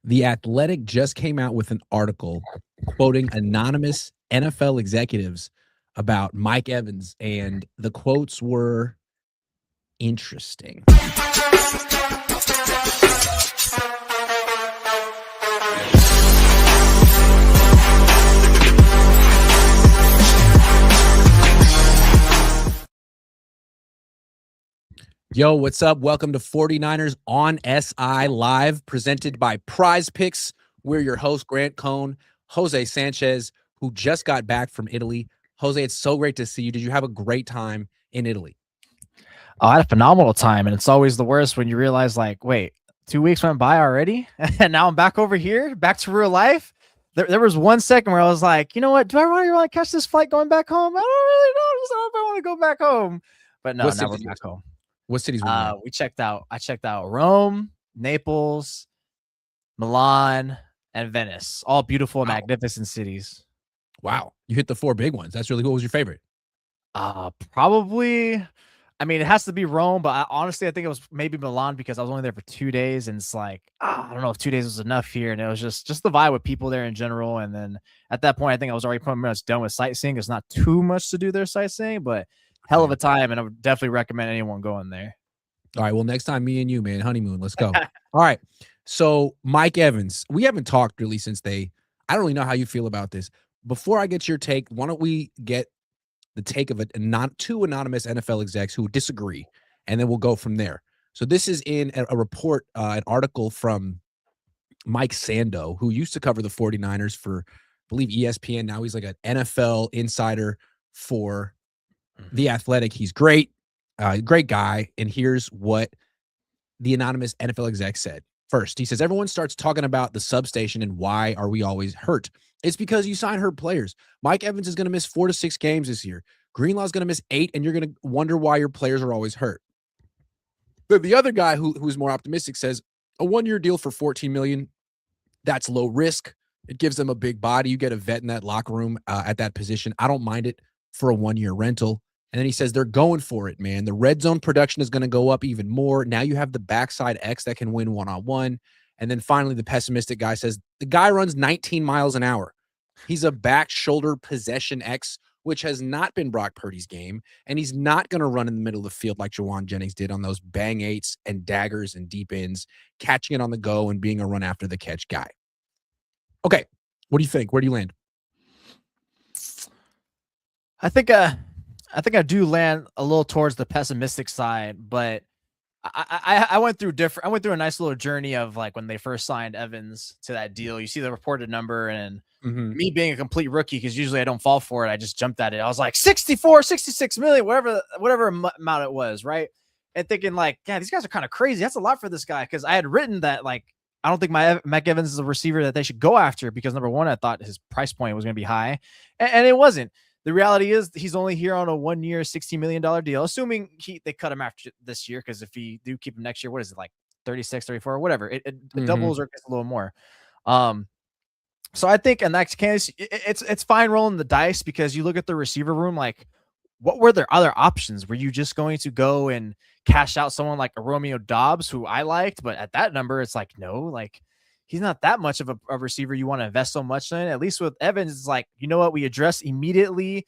The Athletic just came out with an article quoting anonymous NFL executives about Mike Evans, and the quotes were interesting. Yo, what's up? Welcome to 49ers on SI Live, presented by Prize Picks. We're your host, Grant Cohn, Jose Sanchez, who just got back from Italy. Jose, it's so great to see you. Did you have a great time in Italy? I had a phenomenal time, and it's always the worst when you realize, like, wait, 2 weeks went by already, and now I'm back over here, back to real life. There was 1 second where I was like, you know what? Do I really want to catch this flight going back home? I don't really know. I just don't know if I want to go back home. But no, now we're back home. What cities were you in? I checked out Rome, Naples, Milan, and Venice. All beautiful, magnificent cities. Wow. You hit the 4 big ones. That's really cool. What was your favorite? Probably, I mean, it has to be Rome, but honestly, I think it was maybe Milan because I was only there for 2 days, and it's like, I don't know if 2 days was enough here, and it was just the vibe with people there in general. And then at that point, I think I was already pretty much done with sightseeing. There's not too much to do there sightseeing, but hell of a time, and I would definitely recommend anyone going there. All right, well, next time, me and you, man, honeymoon, let's go. All right, so Mike Evans, we haven't talked really since I don't really know how you feel about this. Before I get your take, why don't we get the take of two anonymous NFL execs who disagree, and then we'll go from there. So this is in a report, an article from Mike Sando, who used to cover the 49ers for, I believe, ESPN. Now he's like an NFL insider for The Athletic. He's great, great guy. And here's what the anonymous NFL exec said. First, he says, everyone starts talking about the substation and why are we always hurt? It's because you sign hurt players. Mike Evans is going to miss 4 to 6 games this year. Greenlaw's going to miss 8, and you're going to wonder why your players are always hurt. But the other guy who's more optimistic says, a 1-year deal for $14 million, that's low risk. It gives them a big body. You get a vet in that locker room at that position. I don't mind it for a 1-year rental. And then he says they're going for it, man. The red zone production is going to go up even more. Now you have the backside X that can win one-on-one. And then finally, the pessimistic guy says the guy runs 19 miles an hour. He's a back shoulder possession X, which has not been Brock Purdy's game. And he's not going to run in the middle of the field like Jawan Jennings did on those bang eights and daggers and deep ends, catching it on the go and being a run after the catch guy. Okay. What do you think? Where do you land? I think I do land a little towards the pessimistic side, but I went through a nice little journey of like when they first signed Evans to that deal. You see the reported number, and me being a complete rookie, because usually I don't fall for it, I just jumped at it. I was like 64, 66 million, whatever amount it was, right? And thinking like, yeah, these guys are kind of crazy. That's a lot for this guy, because I had written that like I don't think Mike Evans is a receiver that they should go after, because number one, I thought his price point was going to be high, and it wasn't. The reality is he's only here on a 1-year, $60 million deal, assuming they cut him after this year, because if he do keep him next year, what is it, like 36, 34, whatever? It doubles or gets a little more. So I think in that case, it's fine rolling the dice, because you look at the receiver room, like what were their other options? Were you just going to go and cash out someone like a Romeo Doubs, who I liked, but at that number, it's like, no, like he's not that much of a receiver you want to invest so much in. At least with Evans, it's like, you know what? We address immediately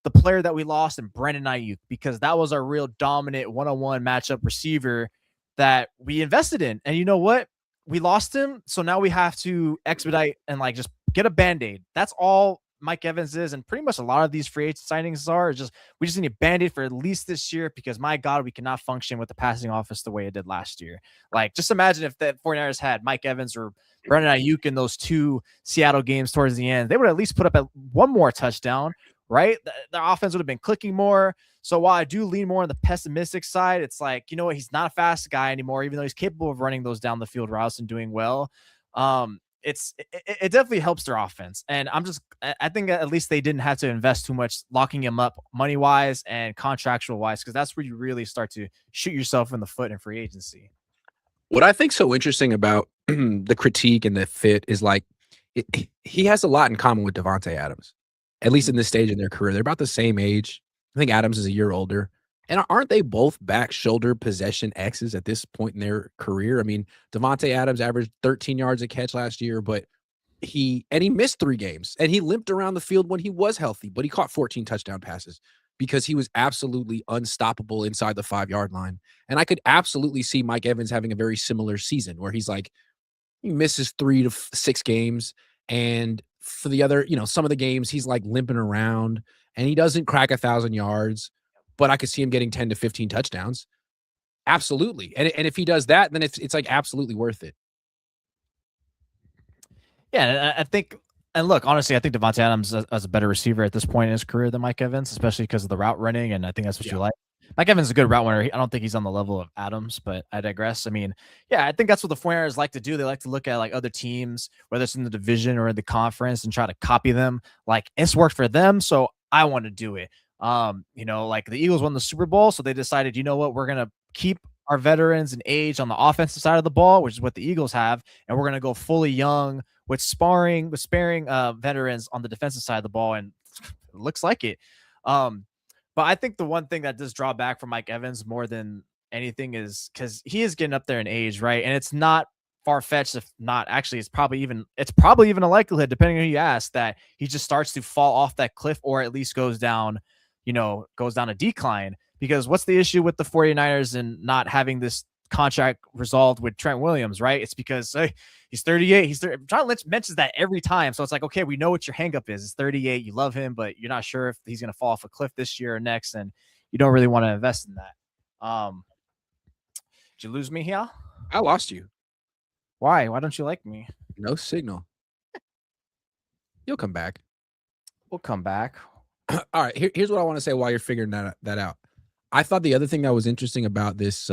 the player that we lost in Brandon Ayuk, because that was our real dominant one-on-one matchup receiver that we invested in. And you know what? We lost him. So now we have to expedite and like just get a Band-Aid. That's all Mike Evans is. And pretty much a lot of these free agent signings are just, we just need a Band-Aid for at least this year, because my God, we cannot function with the passing offense the way it did last year. Like, just imagine if the 49ers had Mike Evans or Brandon Ayuk in those 2 Seattle games towards the end, they would at least put up one more touchdown, right? The offense would have been clicking more. So while I do lean more on the pessimistic side, it's like, you know what? He's not a fast guy anymore, even though he's capable of running those down the field routes and doing well. It definitely helps their offense. And I think at least they didn't have to invest too much locking him up money wise and contractual wise, because that's where you really start to shoot yourself in the foot in free agency. What I think so interesting about the critique and the fit is like he has a lot in common with Devontae Adams, at least in this stage in their career. They're about the same age. I think Adams is a year older. And aren't they both back shoulder possession X's at this point in their career? I mean, Devontae Adams averaged 13 yards a catch last year, but he missed 3 games, and he limped around the field when he was healthy, but he caught 14 touchdown passes because he was absolutely unstoppable inside the 5-yard line. And I could absolutely see Mike Evans having a very similar season where he's like, he misses 3 to 6 games, and for the other, some of the games he's like limping around and he doesn't crack 1,000 yards, but I could see him getting 10 to 15 touchdowns. Absolutely. And if he does that, then it's like absolutely worth it. Yeah, and I think, and look, honestly, I think Devontae Adams is a better receiver at this point in his career than Mike Evans, especially because of the route running, and I think that's what you like. Mike Evans is a good route runner. I don't think he's on the level of Adams, but I digress. I mean, yeah, I think that's what the 49ers like to do. They like to look at like other teams, whether it's in the division or in the conference, and try to copy them. Like, it's worked for them, so I want to do it. Like the Eagles won the Super Bowl, so they decided, you know what, we're gonna keep our veterans and age on the offensive side of the ball, which is what the Eagles have, and we're gonna go fully young with sparing veterans on the defensive side of the ball, and it looks like it. But I think the one thing that does draw back from Mike Evans more than anything is because he is getting up there in age, right? And it's not far-fetched, if not actually, it's probably even a likelihood, depending on who you ask, that he just starts to fall off that cliff, or at least goes down a decline. Because what's the issue with the 49ers and not having this contract resolved with Trent Williams, right? It's because he's 38. John Lynch mentions that every time. So it's like, okay, we know what your hangup is. It's 38. You love him, but you're not sure if he's going to fall off a cliff this year or next, and you don't really want to invest in that. Did you lose me here? I lost you. Why? Why don't you like me? No signal. You'll come back. We'll come back. All right. Here's what I want to say while you're figuring that out. I thought the other thing that was interesting about this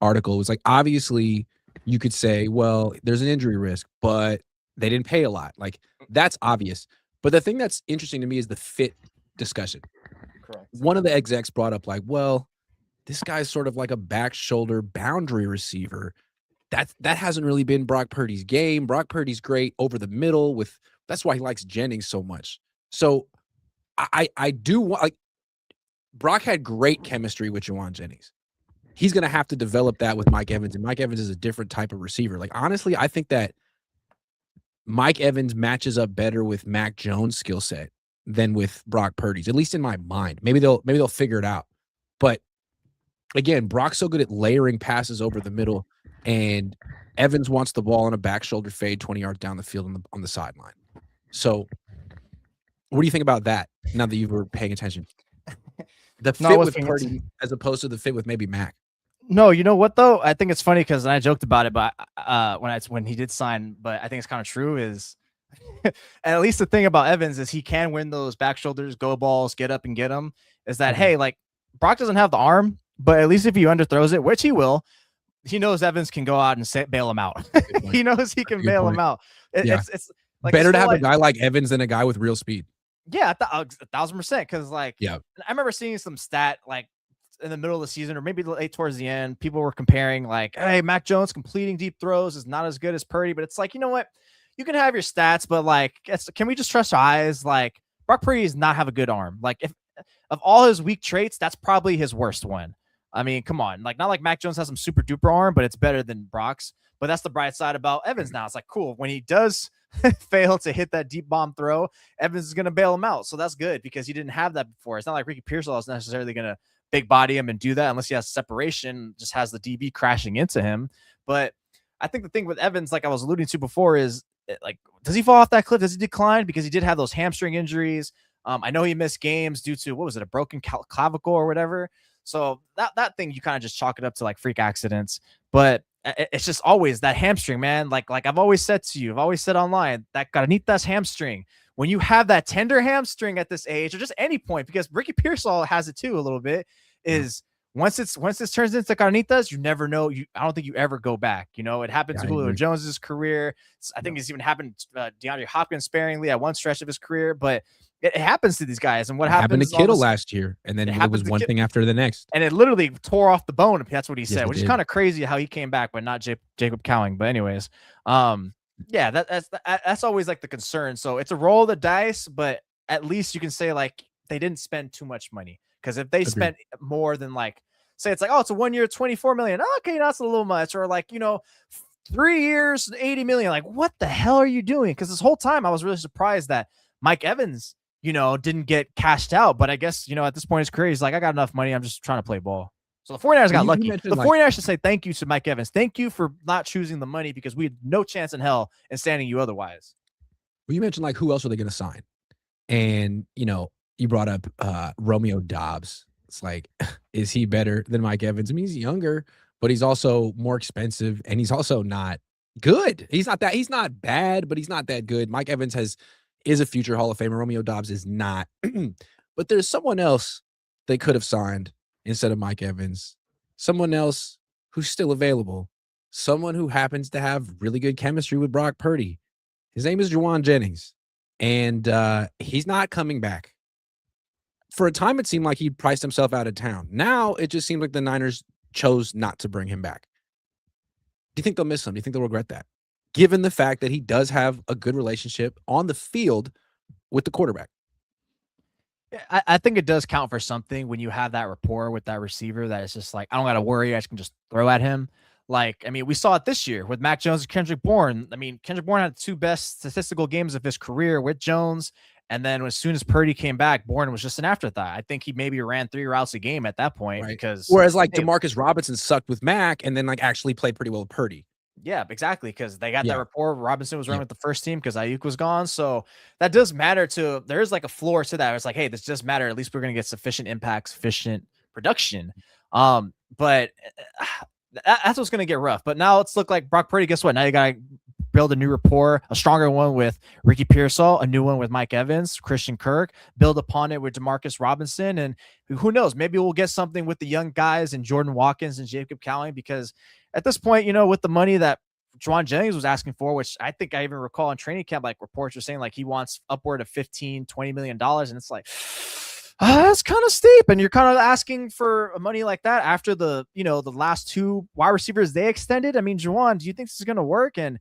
article was, like, obviously you could say, well, there's an injury risk, but they didn't pay a lot. Like, that's obvious. But the thing that's interesting to me is the fit discussion. Correct. One of the execs brought up, like, well, this guy's sort of like a back shoulder boundary receiver. That hasn't really been Brock Purdy's game. Brock Purdy's great over the middle that's why he likes Jennings so much. So I do want, like, Brock had great chemistry with Juwan Jennings. He's going to have to develop that with Mike Evans, and Mike Evans is a different type of receiver. Like, honestly, I think that Mike Evans matches up better with Mac Jones' skill set than with Brock Purdy's, at least in my mind. Maybe they'll figure it out. But again, Brock's so good at layering passes over the middle, and Evans wants the ball on a back shoulder fade 20 yards down the field on the sideline. So what do you think about that now that you were paying attention? The fit with Purdy as opposed to the fit with maybe Mac. No, you know what though? I think it's funny because I joked about it, but when he did sign, but I think it's kind of true is at least the thing about Evans is he can win those back shoulders, go balls, get up and get them. Is that, hey, like, Brock doesn't have the arm, but at least if he underthrows it, which he will, he knows Evans can go out and bail him out. He knows he can bail him out. It's like better to have a guy like Evans than a guy with real speed. Yeah, 1,000%. Because, like, I remember seeing some stat, like, in the middle of the season or maybe late towards the end, people were comparing, like, hey, Mac Jones completing deep throws is not as good as Purdy. But it's like, you know what? You can have your stats, but, like, can we just trust our eyes? Like, Brock Purdy does not have a good arm. Like, if of all his weak traits, that's probably his worst one. I mean, come on. Like, not like Mac Jones has some super duper arm, but it's better than Brock's. But that's the bright side about Evans now. It's like, cool. When he does fail to hit that deep bomb throw, Evans is going to bail him out. So that's good because he didn't have that before. It's not like Ricky Pearsall is necessarily going to big body him and do that unless he has separation, just has the DB crashing into him. But I think the thing with Evans, like I was alluding to before, is, like, does he fall off that cliff? Does he decline? Because he did have those hamstring injuries. I know he missed games due to, what was it, a broken clavicle or whatever. So that thing, you kind of just chalk it up to like freak accidents. But it's just always that hamstring, man. Like I've always said to you, I've always said online, that Carnitas hamstring. When you have that tender hamstring at this age, or just any point, because Ricky Pearsall has it too a little bit, is once this turns into Carnitas, you never know. I don't think you ever go back. You know, it happened to Julio Jones's career. I think it's even happened to DeAndre Hopkins sparingly at one stretch of his career, but it happens to these guys. And what happened to Kittle last year, and then it was one thing after the next, and it literally tore off the bone. That's what he said, which is kind of crazy how he came back, but not Jacob Cowing. But anyways, yeah, that's always like the concern. So it's a roll of the dice, but at least you can say, like, they didn't spend too much money. Because if they Agreed. spent more than like, say it's like, oh, it's a 1 year, 24 million. Okay, that's a little much. Or like, 3 years, 80 million. Like, what the hell are you doing? Because this whole time I was really surprised that Mike Evans, didn't get cashed out. But I guess, at this point in his career, he's like, I got enough money. I'm just trying to play ball. So the 49ers got lucky. The 49ers should say thank you to Mike Evans. Thank you for not choosing the money because we had no chance in hell in standing you otherwise. Well, you mentioned like who else are they going to sign? And, you brought up Romeo Doubs. It's like, is he better than Mike Evans? I mean, he's younger, but he's also more expensive and he's also not good. He's not bad, but he's not that good. Mike Evans is a future Hall of Famer. Romeo Doubs is not. But there's someone else they could have signed instead of Mike Evans. Someone else who's still available. Someone who happens to have really good chemistry with Brock Purdy. His name is Juwan Jennings. And he's not coming back. For a time, it seemed like he priced himself out of town. Now, it just seems like the Niners chose not to bring him back. Do you think they'll miss him? Do you think they'll regret that? Given the fact that he does have a good relationship on the field with the quarterback. I think it does count for something when you have that rapport with that receiver that it's just like, I don't got to worry. I just can just throw at him. Like, I mean, we saw it this year with Mac Jones and Kendrick Bourne. I mean, Kendrick Bourne had the 2 best statistical games of his career with Jones. And then as soon as Purdy came back, Bourne was just an afterthought. I think he maybe ran 3 routes a game at that point. Right. Because whereas like Demarcus Robinson sucked with Mac and then like actually played pretty well with Purdy. Yeah, exactly. Because they got that rapport. Robinson was running with the first team because Ayuk was gone. So that does matter there is like a floor to that. It's like, hey, this does matter. At least we're going to get sufficient impact, sufficient production. But that's what's going to get rough. But now let's look like Brock Purdy. Guess what? Now you got to build a new rapport, a stronger one with Ricky Pearsall, a new one with Mike Evans, Christian Kirk, build upon it with Demarcus Robinson. And who knows, maybe we'll get something with the young guys and Jordan Watkins and Jacob Cowling, because at this point, with the money that Juwan Jennings was asking for, which I think I even recall in training camp, like reports were saying like he wants upward of $15-20 million. And it's like, that's kind of steep. And you're kind of asking for money like that after the last 2 wide receivers they extended. I mean, Juwan, do you think this is going to work? And,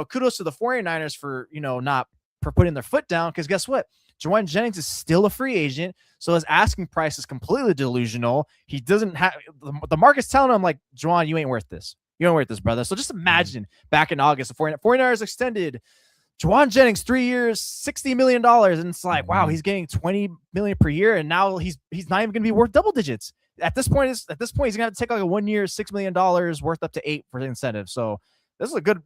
kudos to the 49ers for, not for putting their foot down. Cause guess what? Juwan Jennings is still a free agent. So his asking price is completely delusional. He doesn't have the market's telling him like, Juwan, you ain't worth this. You don't worth this, brother. So just imagine back in August, the 49ers extended Juwan Jennings 3 years, $60 million. And it's like, wow, he's getting $20 million per year. And now he's not even going to be worth double digits. At this point, he's going to have to take like a 1 year, $6 million worth up to $8 for the incentive. So this is a good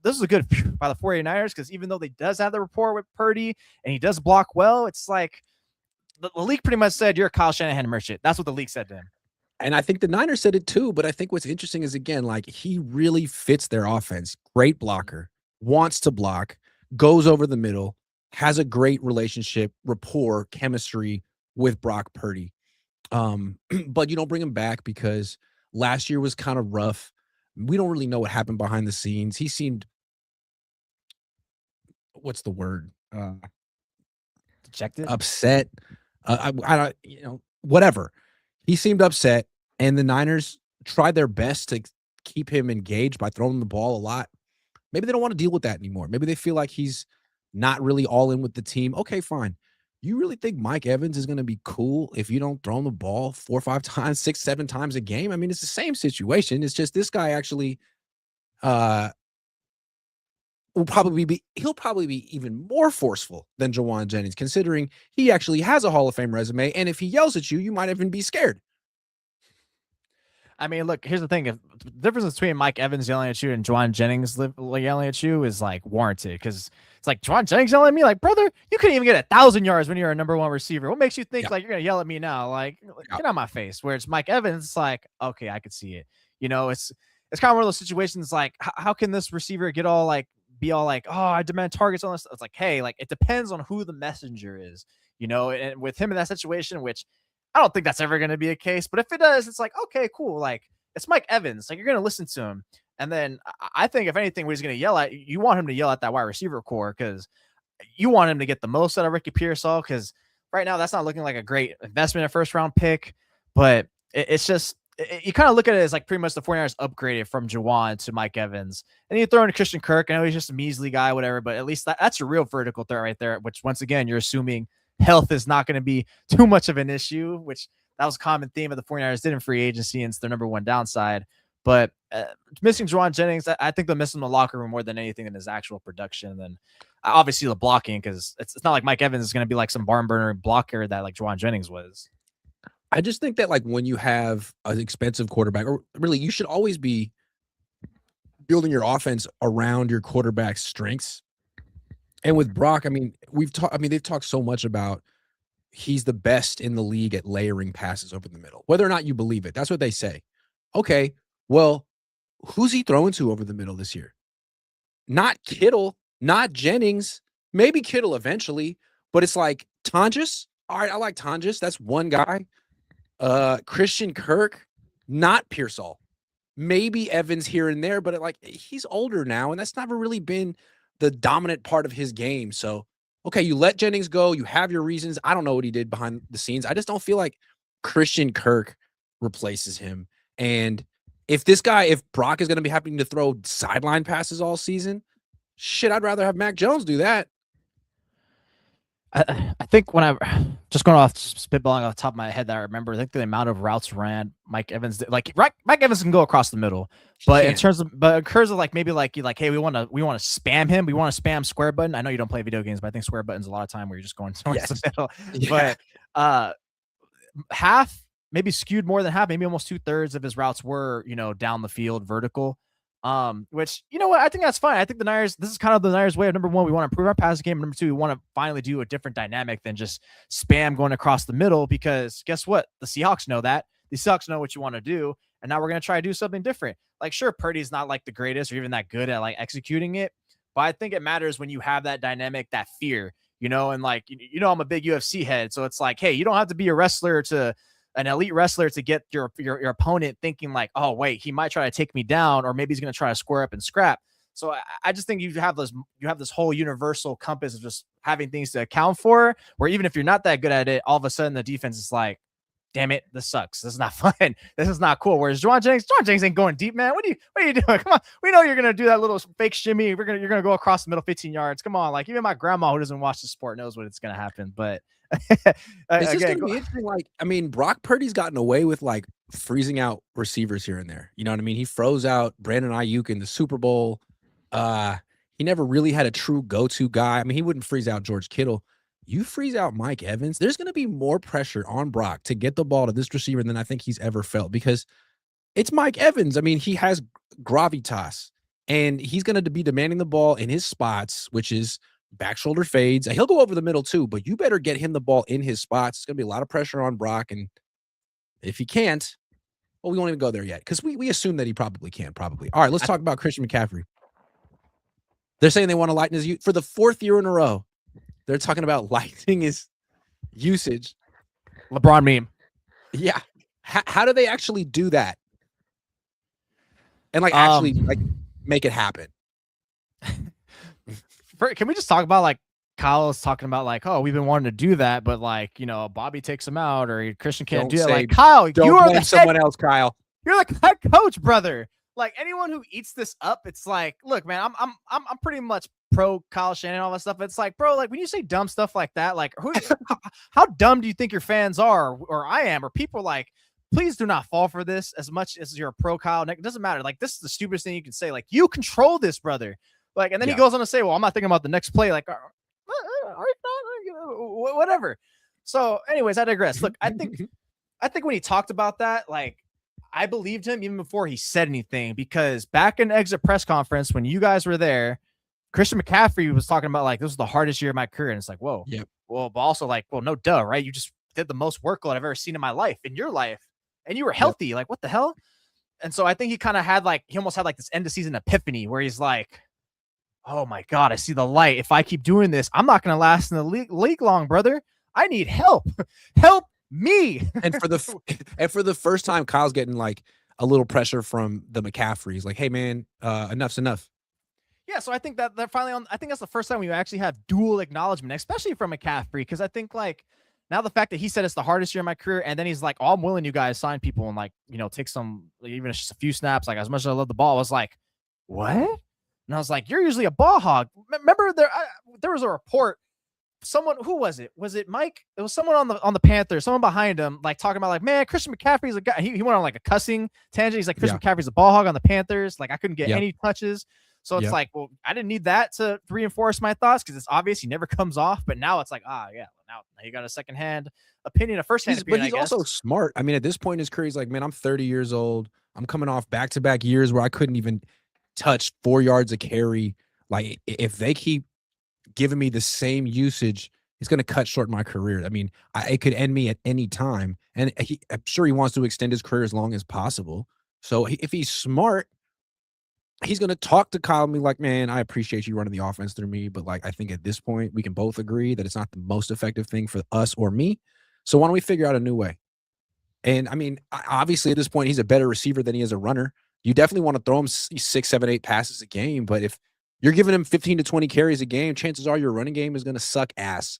by the 49ers, because even though they does have the rapport with Purdy and he does block well, it's like the league pretty much said, you're a Kyle Shanahan merchant. That's what the league said to him. And I think the Niners said it too, but I think what's interesting is, again, like he really fits their offense. Great blocker, wants to block, goes over the middle, has a great relationship, rapport, chemistry with Brock Purdy. But you don't bring him back because last year was kind of rough. We don't really know what happened behind the scenes. He seemed, what's the word? Dejected? Upset. I don't, whatever. He seemed upset, and the Niners tried their best to keep him engaged by throwing the ball a lot. Maybe they don't want to deal with that anymore. Maybe they feel like he's not really all in with the team. Okay, fine. You really think Mike Evans is going to be cool if you don't throw him the ball 4 or 5 times, 6, 7 times a game? I mean, it's the same situation. It's just this guy actually he'll probably be even more forceful than Juwan Jennings, considering he actually has a Hall of Fame resume. And if he yells at you, you might even be scared. I mean, look, here's the thing. If the difference between Mike Evans yelling at you and Juwan Jennings yelling at you is like warranted, because it's like Juwan Jennings yelling at me, like, brother, you couldn't even get 1,000 yards when you're a number 1 receiver. What makes you think like you're going to yell at me now? Like, get out of my face. Where it's Mike Evans, it's like, okay, I could see it. It's kind of one of those situations like, how can this receiver be all like, oh, I demand targets on this? It's like, hey, like, it depends on who the messenger is, and with him in that situation, which I don't think that's ever going to be a case, but if it does, it's like, okay, cool. Like, it's Mike Evans. Like, you're going to listen to him. And then I think if anything, what he's going to yell at, you want him to yell at that wide receiver core, because you want him to get the most out of Ricky Pearsall, because right now that's not looking like a great investment, a first round pick, but it's just, you kind of look at it as like pretty much the 49ers upgraded from Juwan to Mike Evans. And you throw in Christian Kirk. I know he's just a measly guy, whatever, but at least that's your real vertical threat right there, which once again, you're assuming health is not going to be too much of an issue, which that was a common theme of the 49ers did in free agency, and it's their number one downside. But missing Juwan Jennings, I think they'll miss him in the locker room more than anything in his actual production. And obviously the blocking, because it's not like Mike Evans is going to be like some barn burner blocker that like Juwan Jennings was. I just think that like when you have an expensive quarterback, or really you should always be building your offense around your quarterback's strengths. And with Brock, I mean, they've talked so much about he's the best in the league at layering passes over the middle. Whether or not you believe it, that's what they say. Okay, well, who's he throwing to over the middle this year? Not Kittle, not Jennings, maybe Kittle eventually, but it's like Tonjes. All right, I like Tonjes. That's one guy. Christian Kirk, not Pearsall. Maybe Evans here and there, but he's older now, and that's never really been the dominant part of his game. So, okay, you let Jennings go. You have your reasons. I don't know what he did behind the scenes. I just don't feel like Christian Kirk replaces him. And if Brock is going to be having to throw sideline passes all season, shit, I'd rather have Mac Jones do that. I think when just going off spitballing off the top of my head that I remember, I think the amount of routes ran Mike Evans did, Mike Evans can go across the middle, but in terms of like maybe like hey, we want to spam him, we want to spam square button. I know you don't play video games, but I think square button's a lot of time where you're just going towards the middle. Yeah. But half, maybe skewed more than half, maybe almost 2/3 of his routes were down the field vertical. Which, you know what, I think that's fine. I think the Niners, this is kind of the Niners way of, number one, we want to improve our passing game. Number two, we want to finally do a different dynamic than just spam going across the middle, because guess what? The Seahawks know that. The Seahawks know what you want to do. And now we're going to try to do something different. Like, sure, Purdy's not like the greatest or even that good at like executing it, but I think it matters when you have that dynamic, that fear, and like, I'm a big UFC head. So it's like, hey, you don't have to be an elite wrestler to get your opponent thinking like, oh wait, he might try to take me down, or maybe he's going to try to square up and scrap. So I just think you have this whole universal compass of just having things to account for, where even if you're not that good at it, all of a sudden the defense is like, damn it, this sucks. This is not fun. This is not cool. Whereas Juwan Jennings ain't going deep, man. What are you doing? Come on. We know you're going to do that little fake shimmy. You're going to go across the middle 15 yards. Come on. Like, even my grandma who doesn't watch the sport knows what it's going to happen. But it's just going to be interesting. Like, I mean, Brock Purdy's gotten away with like freezing out receivers here and there. You know what I mean? He froze out Brandon Ayuk in the Super Bowl. He never really had a true go-to guy. I mean, he wouldn't freeze out George Kittle. You freeze out Mike Evans, there's going to be more pressure on Brock to get the ball to this receiver than I think he's ever felt, because it's Mike Evans. I mean, he has gravitas, and he's going to be demanding the ball in his spots, which is back shoulder fades. He'll go over the middle too, but you better get him the ball in his spots. It's going to be a lot of pressure on Brock, and if he can't, well, we won't even go there yet, because we assume that he probably can. All right, let's talk about Christian McCaffrey. They're saying they want to lighten his use for the 4th year in a row. They're talking about lightening his usage. LeBron meme. Yeah. How do they actually do that? And actually make it happen? Can we just talk about like Kyle is talking about like, oh, we've been wanting to do that, but like, Bobby takes him out, or Christian can't do that. Like, Kyle, you are someone else, Kyle. You're the head coach, brother. Like, anyone who eats this up, it's like, look, man, I'm pretty much pro Kyle Shanahan, all that stuff. It's like, bro, like when you say dumb stuff like that, like how dumb do you think your fans are, or I am, or people like, please do not fall for this as much as you're a pro Kyle. It doesn't matter. Like, this is the stupidest thing you can say. Like, you control this, brother. Like, and then he goes on to say, well, I'm not thinking about the next play. Like, whatever. So anyways, I digress. Look, I think when he talked about that, like, I believed him even before he said anything, because back in the exit press conference, when you guys were there, Christian McCaffrey was talking about like, this was the hardest year of my career. And it's like, whoa, yep. Well, but also like, well, no duh, right? You just did the most workload I've ever seen in my life, in your life, and you were healthy. Yep. Like, what the hell? And so I think he kind of had like, he almost had like this end of season epiphany where he's like, oh my God, I see the light. If I keep doing this, I'm not going to last in the league long, brother. I need help. Help me. And for the first time, Kyle's getting like a little pressure from the McCaffreys. Like, hey man, enough's enough. Yeah, so I think that they're finally on. I think that's the first time we actually have dual acknowledgement, especially from McCaffrey, because I think like now the fact that he said it's the hardest year of my career, and then he's like, oh, I'm willing you guys sign people and like, take some, like, even just a few snaps, like as much as I love the ball. I was like, what? And I was like, you're usually a ball hog. Remember there was a report someone, who was it? Was it Mike? It was someone on the Panthers, someone behind him, like talking about like, man, Christian McCaffrey's a guy. He went on like a cussing tangent. He's like, Christian McCaffrey's a ball hog on the Panthers. Like I couldn't get any touches. So it's like, well, I didn't need that to reinforce my thoughts because it's obvious he never comes off. But now it's like, now you got a secondhand opinion, a firsthand opinion. But he's also smart. I mean, at this point in his career, he's like, man, I'm 30 years old. I'm coming off back-to-back years where I couldn't even touch 4 yards a carry. Like, if they keep giving me the same usage, it's going to cut short my career. I mean, it could end me at any time. And I'm sure he wants to extend his career as long as possible. So if he's smart, he's going to talk to Kyle and be like, man, I appreciate you running the offense through me. But like, I think at this point, we can both agree that it's not the most effective thing for us or me. So why don't we figure out a new way? And I mean, obviously at this point, he's a better receiver than he is a runner. You definitely want to throw him 6, 7, 8 passes a game. But if you're giving him 15 to 20 carries a game, chances are your running game is going to suck ass.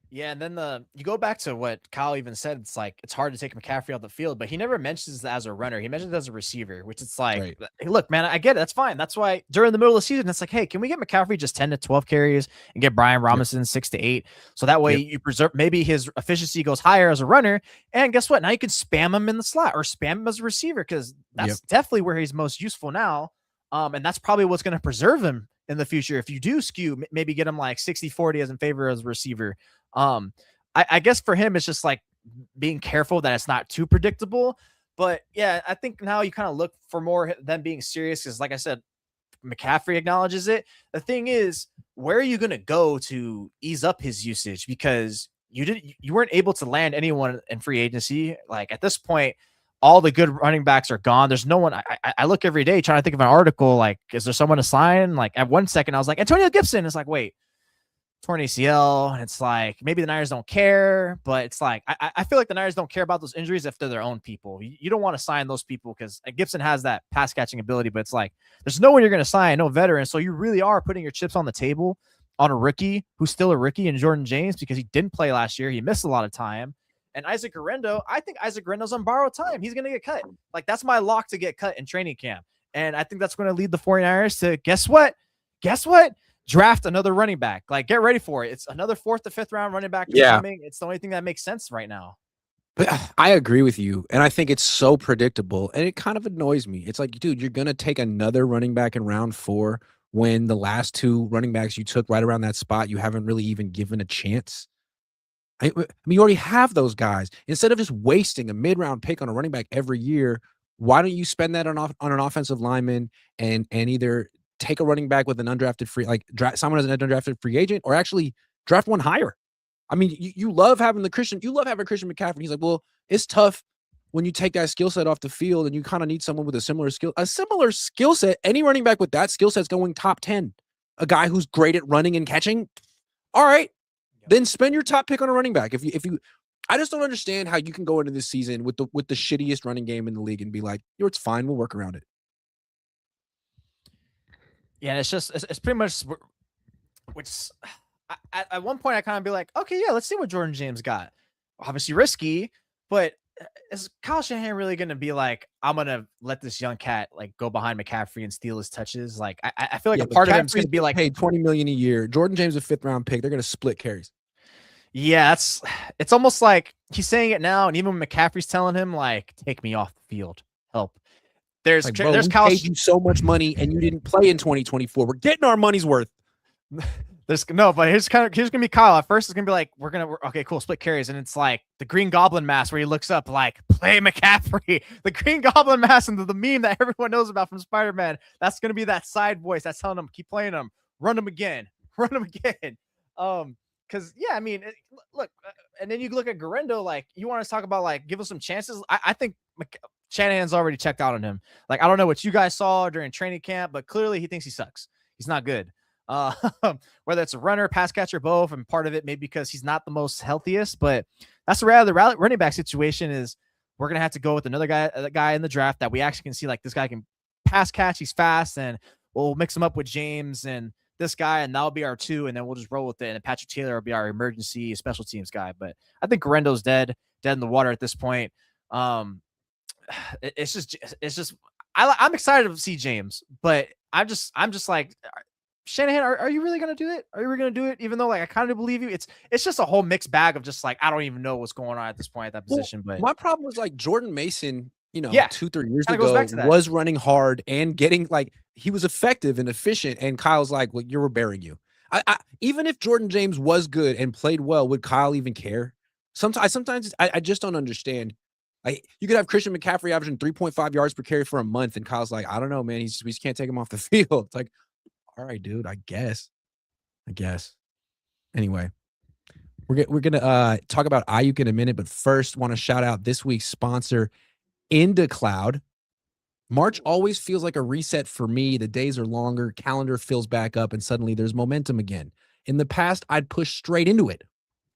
Yeah, and then you go back to what Kyle even said. It's like it's hard to take McCaffrey off the field, but he never mentions it as a runner. He mentions it as a receiver, which it's like, hey, look, man, I get it. That's fine. That's why during the middle of the season, it's like, hey, can we get McCaffrey just 10 to 12 carries and get Brian Robinson 6 to 8? So that way you preserve, maybe his efficiency goes higher as a runner. And guess what? Now you can spam him in the slot or spam him as a receiver because that's definitely where he's most useful now. And that's probably what's going to preserve him in the future. If you do skew, maybe get him like 60-40 as in favor as a receiver. I guess for him, it's just like being careful that it's not too predictable. But yeah, I think now you kind of look for more than being serious because, like I said, McCaffrey acknowledges it. The thing is, where are you going to go to ease up his usage? Because you weren't able to land anyone in free agency. Like at this point, all the good running backs are gone. There's no one. I look every day trying to think of an article. Like, is there someone to sign? Like at 1 second, I was like, Antonio Gibson. It's like, wait. Torn ACL, and it's like maybe the Niners don't care, but it's like I feel like the Niners don't care about those injuries if they're their own people. You don't want to sign those people because Gibson has that pass catching ability, but it's like there's no one you're going to sign, no veteran. So you really are putting your chips on the table on a rookie who's still a rookie in Jordan James because he didn't play last year. He missed a lot of time. And Isaac Guerrero, I think Isaac Guerrero's on borrowed time. He's going to get cut. Like that's my lock to get cut in training camp. And I think that's going to lead the 49ers to guess what? Draft another running back. Like, get ready for it. It's another 4th to 5th round running back coming. It's the only thing that makes sense right now. But I agree with you, and I think it's so predictable, and it kind of annoys me. It's like, dude, you're going to take another running back in round 4 when the last 2 running backs you took right around that spot, you haven't really even given a chance. I mean, you already have those guys. Instead of just wasting a mid-round pick on a running back every year, why don't you spend that on an offensive lineman and either – take a running back with an undrafted free, like someone as an undrafted free agent, or actually draft one higher. I mean, you love having Christian McCaffrey. He's like, well, it's tough when you take that skill set off the field and you kind of need someone with a similar skill set. Any running back with that skill set's going top 10. A guy who's great at running and catching. All right, then spend your top pick on a running back. If you, I just don't understand how you can go into this season with the shittiest running game in the league and be like, it's fine, we'll work around it. Yeah, it's pretty much, which at one point I kind of be like, okay, yeah, let's see what Jordan James got. Obviously risky, but is Kyle Shanahan really going to be like, I'm going to let this young cat like go behind McCaffrey and steal his touches? Like, I feel like a part of him is going to be like, paid $20 million a year. Jordan James, a 5th round pick. They're going to split carries. Yeah, it's almost like he's saying it now. And even when McCaffrey's telling him like, take me off the field, help. There's Kyle. Paid you so much money and you didn't play in 2024. We're getting our money's worth. But here's gonna be Kyle. At first, it's gonna be like okay, cool, split carries, and it's like the Green Goblin mask where he looks up like play McCaffrey. The Green Goblin mask and the meme that everyone knows about from Spider-Man. That's gonna be that side voice that's telling him keep playing him, run him again. Because yeah, I mean, look, and then you look at Guerrero. Like you want to talk about like give us some chances. I think Shanahan's already checked out on him. Like, I don't know what you guys saw during training camp, but clearly he thinks he sucks. He's not good. Whether it's a runner, pass catcher, both, and part of it maybe because he's not the most healthiest, but that's the reality. The running back situation is we're going to have to go with another guy in the draft that we actually can see like this guy can pass catch. He's fast, and we'll mix him up with James and this guy, and that'll be our 2, and then we'll just roll with it. And Patrick Taylor will be our emergency special teams guy. But I think Guerrero's dead in the water at this point. It's just I'm excited to see James, but I'm just like Shanahan, are you really gonna do it? Are you really gonna do it? Even though like I kind of believe you, it's just a whole mixed bag of just like I don't even know what's going on at this point at that position. But my problem was like Jordan Mason, yeah, 2-3 years kinda goes back ago to that. was running hard and getting like he was effective and efficient. And Kyle's like, well, you're burying you. I even if Jordan James was good and played well, would Kyle even care? Sometimes I just don't understand. Like you could have Christian McCaffrey averaging 3.5 yards per carry for a month, and Kyle's like, I don't know, man. We just can't take him off the field. It's like, all right, dude. I guess. Anyway, we're gonna talk about Ayuk in a minute, but first, want to shout out this week's sponsor, IndaCloud. March always feels like a reset for me. The days are longer, calendar fills back up, and suddenly there's momentum again. In the past, I'd push straight into it.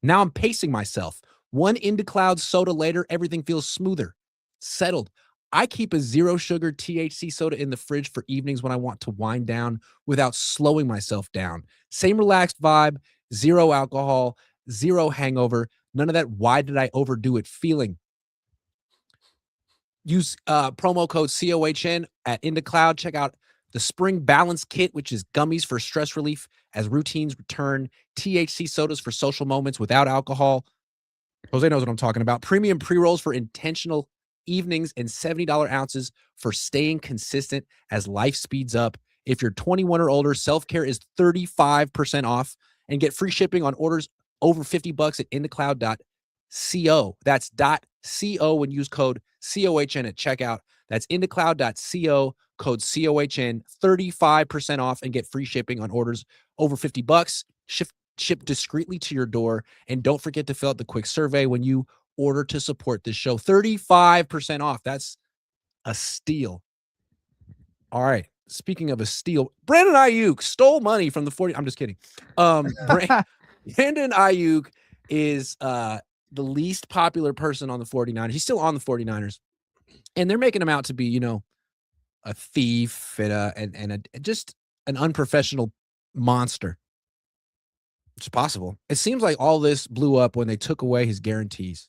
Now I'm pacing myself. One IndaCloud soda later, everything feels smoother, settled. I keep a zero sugar THC soda in the fridge for evenings when I want to wind down without slowing myself down. Same relaxed vibe, zero alcohol, zero hangover, none of that why did I overdo it feeling. Use promo code COHN at IndaCloud. Check out the Spring Balance Kit, which is gummies for stress relief as routines return, THC sodas for social moments without alcohol. Jose knows what I'm talking about. Premium pre-rolls for intentional evenings and $70 ounces for staying consistent as life speeds up. If you're 21 or older, self-care is 35% off and get free shipping on orders over $50 at indacloud.co. That's .co when use code COHN at checkout. That's indacloud.co, code COHN, 35% off and get free shipping on orders over $50. Ship discreetly to your door. And don't forget to fill out the quick survey when you order to support this show. 35% off. That's a steal. All right. Speaking of a steal, Brandon Ayuk stole money from the 40. I'm just kidding. Brandon Ayuk is the least popular person on the 49ers. He's still on the 49ers. And they're making him out to be, a thief and just an unprofessional monster. It's possible. It seems like all this blew up when they took away his guarantees.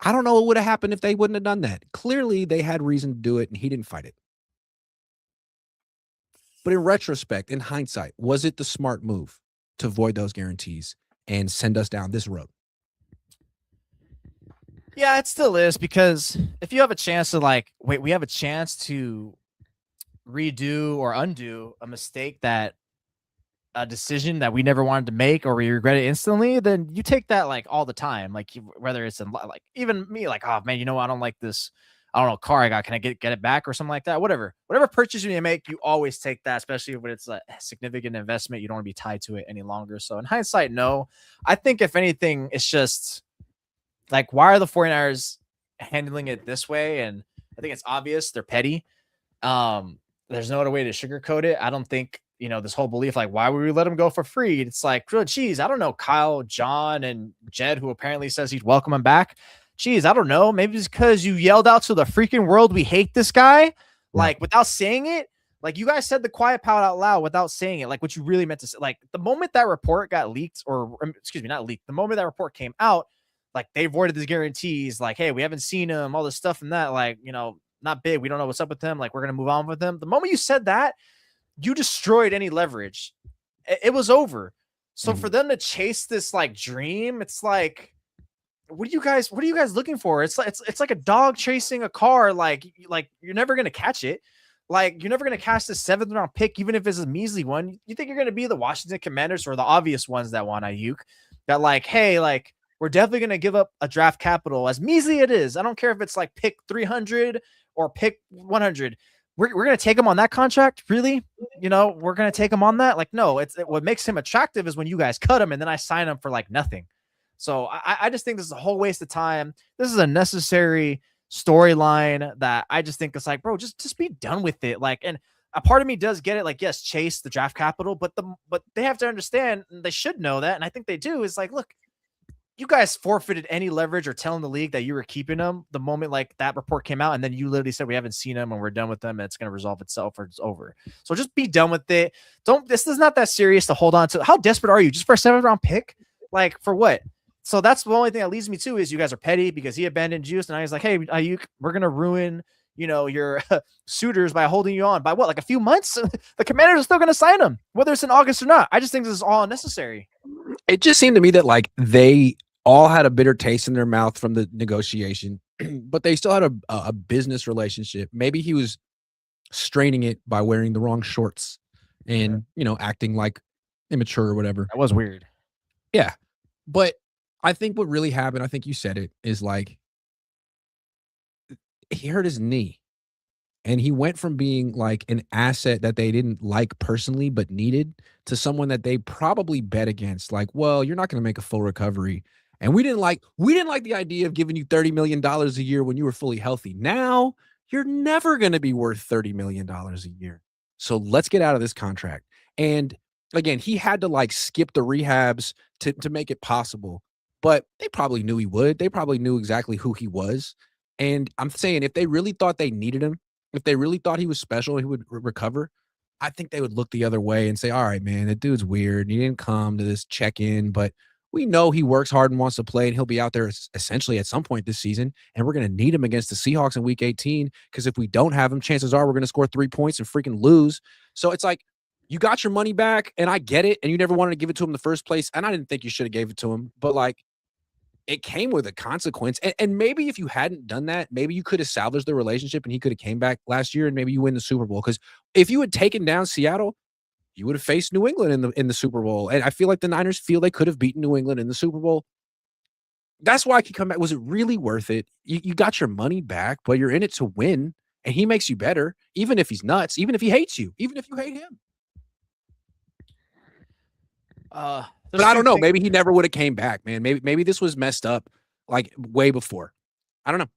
I don't know what would have happened if they wouldn't have done that. Clearly, they had reason to do it, and he didn't fight it. But in retrospect, in hindsight, was it the smart move to void those guarantees and send us down this road? Yeah, it still is, because if you have a chance to we have a chance to redo or undo a mistake a decision that we never wanted to make or we regret it instantly, then you take that all the time. Whether it's in even me, oh man, I don't like this. I don't know, car I got. Can I get it back or something like that? Whatever purchase you make, you always take that, especially when it's a significant investment. You don't want to be tied to it any longer. So in hindsight, no. I think if anything, it's just why are the 49ers handling it this way? And I think it's obvious they're petty. There's no other way to sugarcoat it. I don't think, this whole belief, why would we let him go for free? It's geez, I don't know, Kyle, John, and Jed, who apparently says he'd welcome him back. Geez, I don't know. Maybe it's because you yelled out to the freaking world, we hate this guy, without saying it. You guys said the quiet part out loud without saying it, what you really meant to say. The moment that report got leaked, or excuse me, not leaked, the moment that report came out, they voided these guarantees, hey, we haven't seen him, all this stuff and that, not big. We don't know what's up with him. We're going to move on with him. The moment you said that, you destroyed any leverage. It was over. So for them to chase this dream, it's what are you guys looking for? It's like a dog chasing a car. You're never going to catch it. You're never going to catch the 7th round pick, even if it's a measly one. You think you're going to be the Washington Commanders or the obvious ones that want Ayuk that hey, we're definitely going to give up a draft capital, as measly it is. I don't care if it's pick 300 or pick 100. We're going to take him on that contract. Really? We're going to take him on that. No, what makes him attractive is when you guys cut him and then I sign him for nothing. So I just think this is a whole waste of time. This is a necessary storyline that I just think it's bro, just be done with it. And a part of me does get it. Yes, chase the draft capital, but they have to understand, and they should know that. And I think they do, is look, you guys forfeited any leverage or telling the league that you were keeping him the moment that report came out, and then you literally said we haven't seen him and we're done with him and it's going to resolve itself or it's over. So just be done with it. This is not that serious to hold on to. How desperate are you? Just for a 7th round pick? For what? So that's the only thing that leads me to is you guys are petty because he abandoned juice and I was hey, Ayuk, we're going to ruin your suitors by holding you on by what, like a few months? The Commanders are still going to sign him, whether it's in August or not. I just think this is all unnecessary. It just seemed to me that like they all had a bitter taste in their mouth from the negotiation, but they still had a business relationship. Maybe he was straining it by wearing the wrong shorts and, acting like immature or whatever. That was weird. Yeah. But I think what really happened, I think you said it, is like he hurt his knee. And he went from being like an asset that they didn't like personally but needed to someone that they probably bet against. Like, well, you're not going to make a full recovery. And we didn't like the idea of giving you $30 million a year when you were fully healthy. Now you're never going to be worth $30 million a year. So let's get out of this contract. And again, he had to like skip the rehabs to make it possible. But they probably knew he would. They probably knew exactly who he was. And I'm saying if they really thought they needed him, if they really thought he was special, he would recover, I think they would look the other way and say, all right, man, that dude's weird. He didn't come to this check-in, but we know he works hard and wants to play, and he'll be out there essentially at some point this season, and we're going to need him against the Seahawks in Week 18 because if we don't have him, chances are we're going to score 3 points and freaking lose. So it's like you got your money back, and I get it, and you never wanted to give it to him in the first place, and I didn't think you should have gave it to him, but like it came with a consequence. And maybe if you hadn't done that, maybe you could have salvaged the relationship and he could have came back last year and maybe you win the Super Bowl. Because if you had taken down Seattle, you would have faced New England in the Super Bowl. And I feel like the Niners feel they could have beaten New England in the Super Bowl. That's why I could come back. Was it really worth it? You got your money back, but you're in it to win. And he makes you better, even if he's nuts, even if he hates you, even if you hate him. But I don't know. Maybe he never would have came back, man. Maybe this was messed up like way before. I don't know.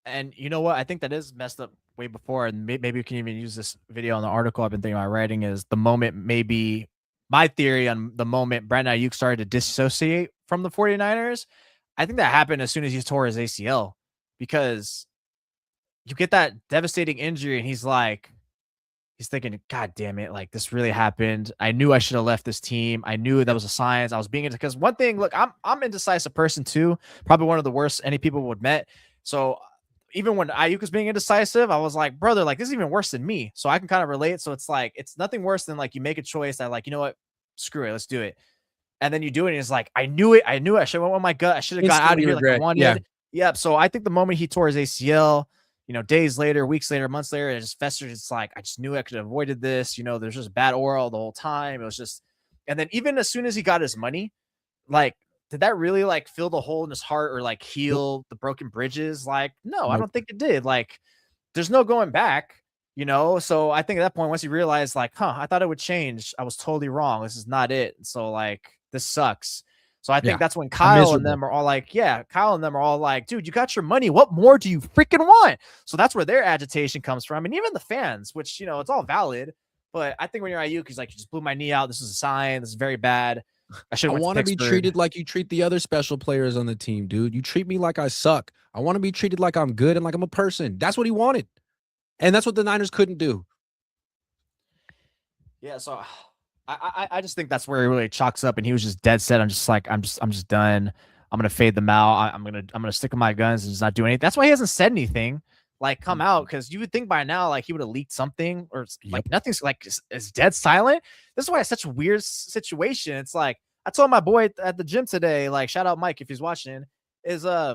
And you know what? I think that is messed up way before. And maybe we can even use this video on the article I've been thinking about writing is the moment, maybe my theory on the moment Brandon Ayuk started to dissociate from the 49ers. I think that happened as soon as he tore his ACL because you get that devastating injury and he's thinking, God damn it, like this really happened. I knew I should have left this team. I knew that was a science. I was being because one thing, look, I'm indecisive person too. Probably one of the worst any people would met. So even when Ayuk was being indecisive, I was like, brother, like this is even worse than me. So I can kind of relate. So it's like it's nothing worse than like you make a choice that like, you know what, screw it, let's do it. And then you do it, and it's like, I knew it. I should have went with my gut. I should have got out of here like I wanted. Yeah. Yep. So I think the moment he tore his ACL, days later, weeks later, months later, it just festered. It's like, I just knew I could have avoided this. There's just bad oral the whole time. It was just, and then even as soon as he got his money, like, did that really like fill the hole in his heart or like heal the broken bridges? Like, no, I don't think it did. Like, there's no going back, So I think at that point, once he realized like, I thought it would change. I was totally wrong. This is not it. So like, this sucks. So I think that's when Kyle and them are all like, dude, you got your money. What more do you freaking want? So that's where their agitation comes from. And even the fans, which, it's all valid. But I think when you're Ayuk, he's like, you just blew my knee out. This is a sign. This is very bad. I want to be treated like you treat the other special players on the team, dude. You treat me like I suck. I want to be treated like I'm good and like I'm a person. That's what he wanted. And that's what the Niners couldn't do. Yeah, so I just think that's where he really chalks up, and he was just dead set. I'm just done. I'm gonna fade them out. I'm gonna stick with my guns and just not do anything. That's why he hasn't said anything. Like, come out, because you would think by now, like, he would have leaked something or like nothing's like is dead silent. This is why it's such a weird situation. It's like I told my boy at the gym today, like, shout out Mike if he's watching, is I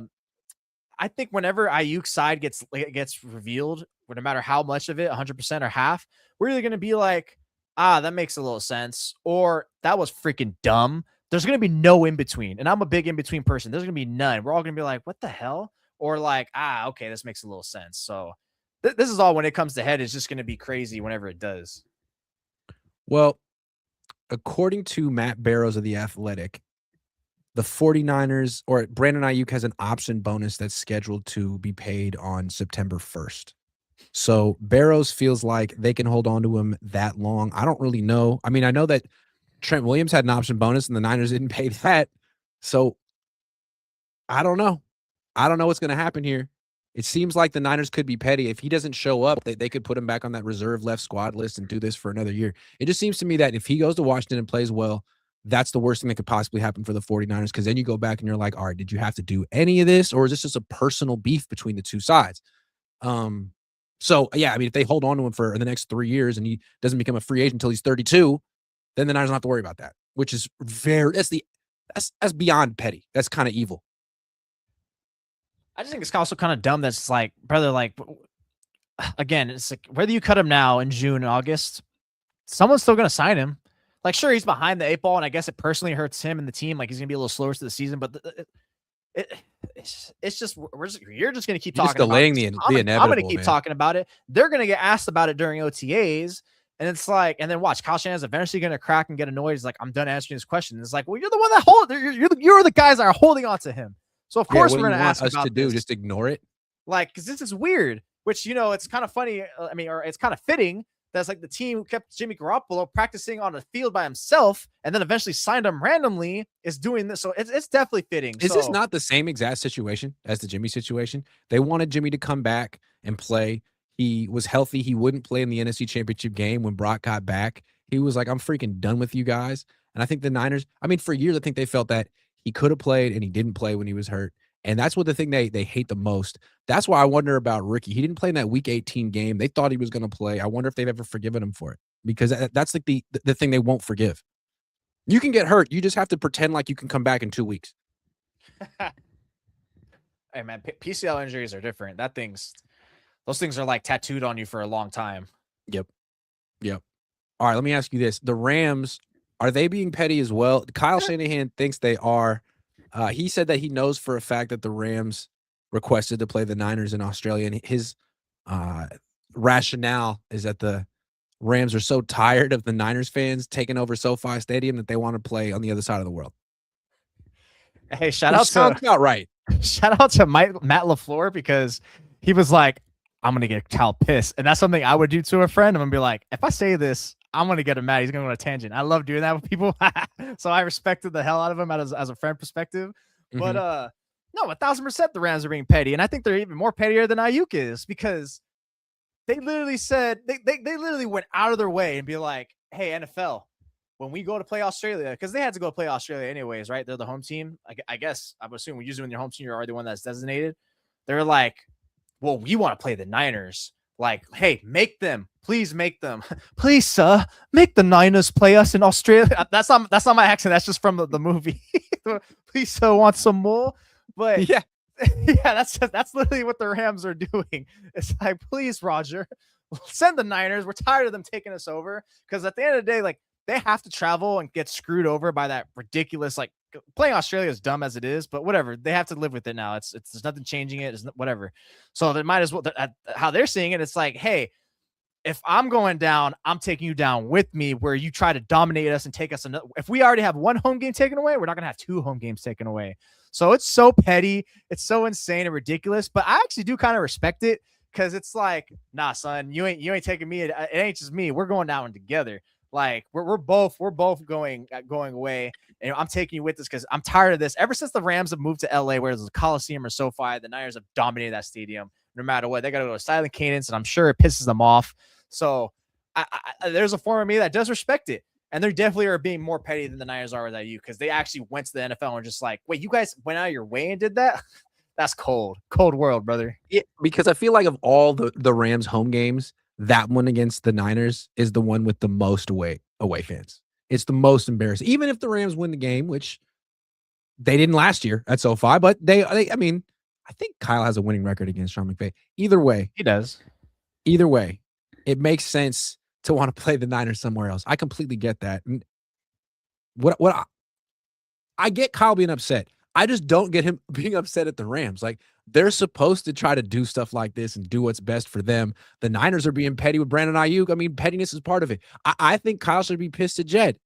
think whenever Ayuk's side gets revealed, no matter how much of it, 100% or half, we're either gonna be like, that makes a little sense, or that was freaking dumb. There's going to be no in between. And I'm a big in between person. There's going to be none. We're all going to be like, what the hell? Or like, okay, this makes a little sense. So this is all when it comes to head. It's just going to be crazy whenever it does. Well, according to Matt Barrows of The Athletic, the 49ers or Brandon Ayuk has an option bonus that's scheduled to be paid on September 1st. So Barrows feels like they can hold on to him that long. I don't really know. I mean, I know that Trent Williams had an option bonus and the Niners didn't pay that. So I don't know. I don't know what's going to happen here. It seems like the Niners could be petty. If he doesn't show up, they could put him back on that reserve left squad list and do this for another year. It just seems to me that if he goes to Washington and plays well, that's the worst thing that could possibly happen for the 49ers, because then you go back and you're like, all right, did you have to do any of this, or is this just a personal beef between the two sides? So yeah, I mean, if they hold on to him for the next 3 years and he doesn't become a free agent until he's 32, then the Niners don't have to worry about that, which is that's beyond petty. That's kind of evil. I just think it's also kind of dumb. That's like, brother, like, again, it's like whether you cut him now in June and August, someone's still going to sign him. Like, sure, he's behind the 8 ball, and I guess it personally hurts him and the team. Like, he's going to be a little slower to the season, but it's just you're just going to keep talking delaying about the I'm inevitable. going to keep talking about it. They're going to get asked about it during OTAs, and it's like, and then watch, Kyle Shanahan's eventually going to crack and get annoyed. He's like, I'm done answering this question. It's like, well, you're the one that you're the guys that are holding on to him. So of course we're going to ask us about to do. this. Just ignore it. Like, because this is weird. Which, you know, it's kind of funny. I mean, or it's kind of fitting. That's like the team who kept Jimmy Garoppolo practicing on a field by himself and then eventually signed him randomly is doing this. So it's definitely fitting. Is this not the same exact situation as the Jimmy situation? They wanted Jimmy to come back and play. He was healthy. He wouldn't play in the NFC Championship game when Brock got back. He was like, I'm freaking done with you guys. And I think the Niners, I mean, for years, I think they felt that he could have played and he didn't play when he was hurt. And that's what the thing they hate the most. That's why I wonder about Ricky. He didn't play in that Week 18 game. They thought he was going to play. I wonder if they've ever forgiven him for it, because that's like the thing they won't forgive. You can get hurt. You just have to pretend like you can come back in 2 weeks. Hey, man, PCL injuries are different. Those things are like tattooed on you for a long time. Yep. All right, let me ask you this. The Rams, are they being petty as well? Kyle Shanahan thinks they are. He said that he knows for a fact that the Rams requested to play the Niners in Australia, and his rationale is that the Rams are so tired of the Niners fans taking over SoFi Stadium that they want to play on the other side of the world. Hey, sounds about right. Shout out to Matt LaFleur, because he was like, I'm going to get Cal pissed. And that's something I would do to a friend. I'm going to be like, if I say this, I'm going to get him mad. He's going to go on a tangent. I love doing that with people. So I respected the hell out of him as a friend perspective. But no, 1,000% the Rams are being petty. And I think they're even more pettier than Ayuk is, because they literally said, they literally went out of their way and be like, hey, NFL, when we go to play Australia, because they had to go play Australia anyways, right? They're the home team. I guess I would assume usually when your home team, you're already the one that's designated. They're like, well, we want to play the Niners. Like, hey, please make them. Please, sir, make the Niners play us in Australia. That's not my accent. That's just from the movie. Please, sir, want some more? But yeah, that's literally what the Rams are doing. It's like, please, Roger, send the Niners. We're tired of them taking us over. Because at the end of the day, like, they have to travel and get screwed over by that ridiculous, like, playing Australia is dumb as it is, but whatever. They have to live with it now. It's there's nothing changing it. It's whatever. So they might as well, how they're seeing it, it's like, hey, if I'm going down, I'm taking you down with me, where you try to dominate us and take us another. If we already have one home game taken away, we're not going to have 2 home games taken away. So it's so petty. It's so insane and ridiculous, but I actually do kind of respect it, because it's like, nah, son, you ain't taking me. It ain't just me. We're going down together. Like, we're both going away, and I'm taking you with us, because I'm tired of this. Ever since the Rams have moved to LA, where there's a Coliseum or SoFi, the Niners have dominated that stadium. No matter what, they got to go to silent cadence, and I'm sure it pisses them off. So there's a form of me that does respect it, and they definitely are being more petty than the Niners are with you, because they actually went to the NFL and just like, wait, you guys went out of your way and did that? That's cold world, brother. Yeah, because I feel like of all the Rams home games, that one against the Niners is the one with the most away fans. It's the most embarrassing. Even if the Rams win the game, which they didn't last year at SoFi, but they I mean, I think Kyle has a winning record against Sean McVay. Either way, he does. Either way, it makes sense to want to play the Niners somewhere else. I completely get that. And I get Kyle being upset. I just don't get him being upset at the Rams. Like, they're supposed to try to do stuff like this and do what's best for them. The Niners are being petty with Brandon Ayuk. I mean, pettiness is part of it. I think Kyle should be pissed at Jed.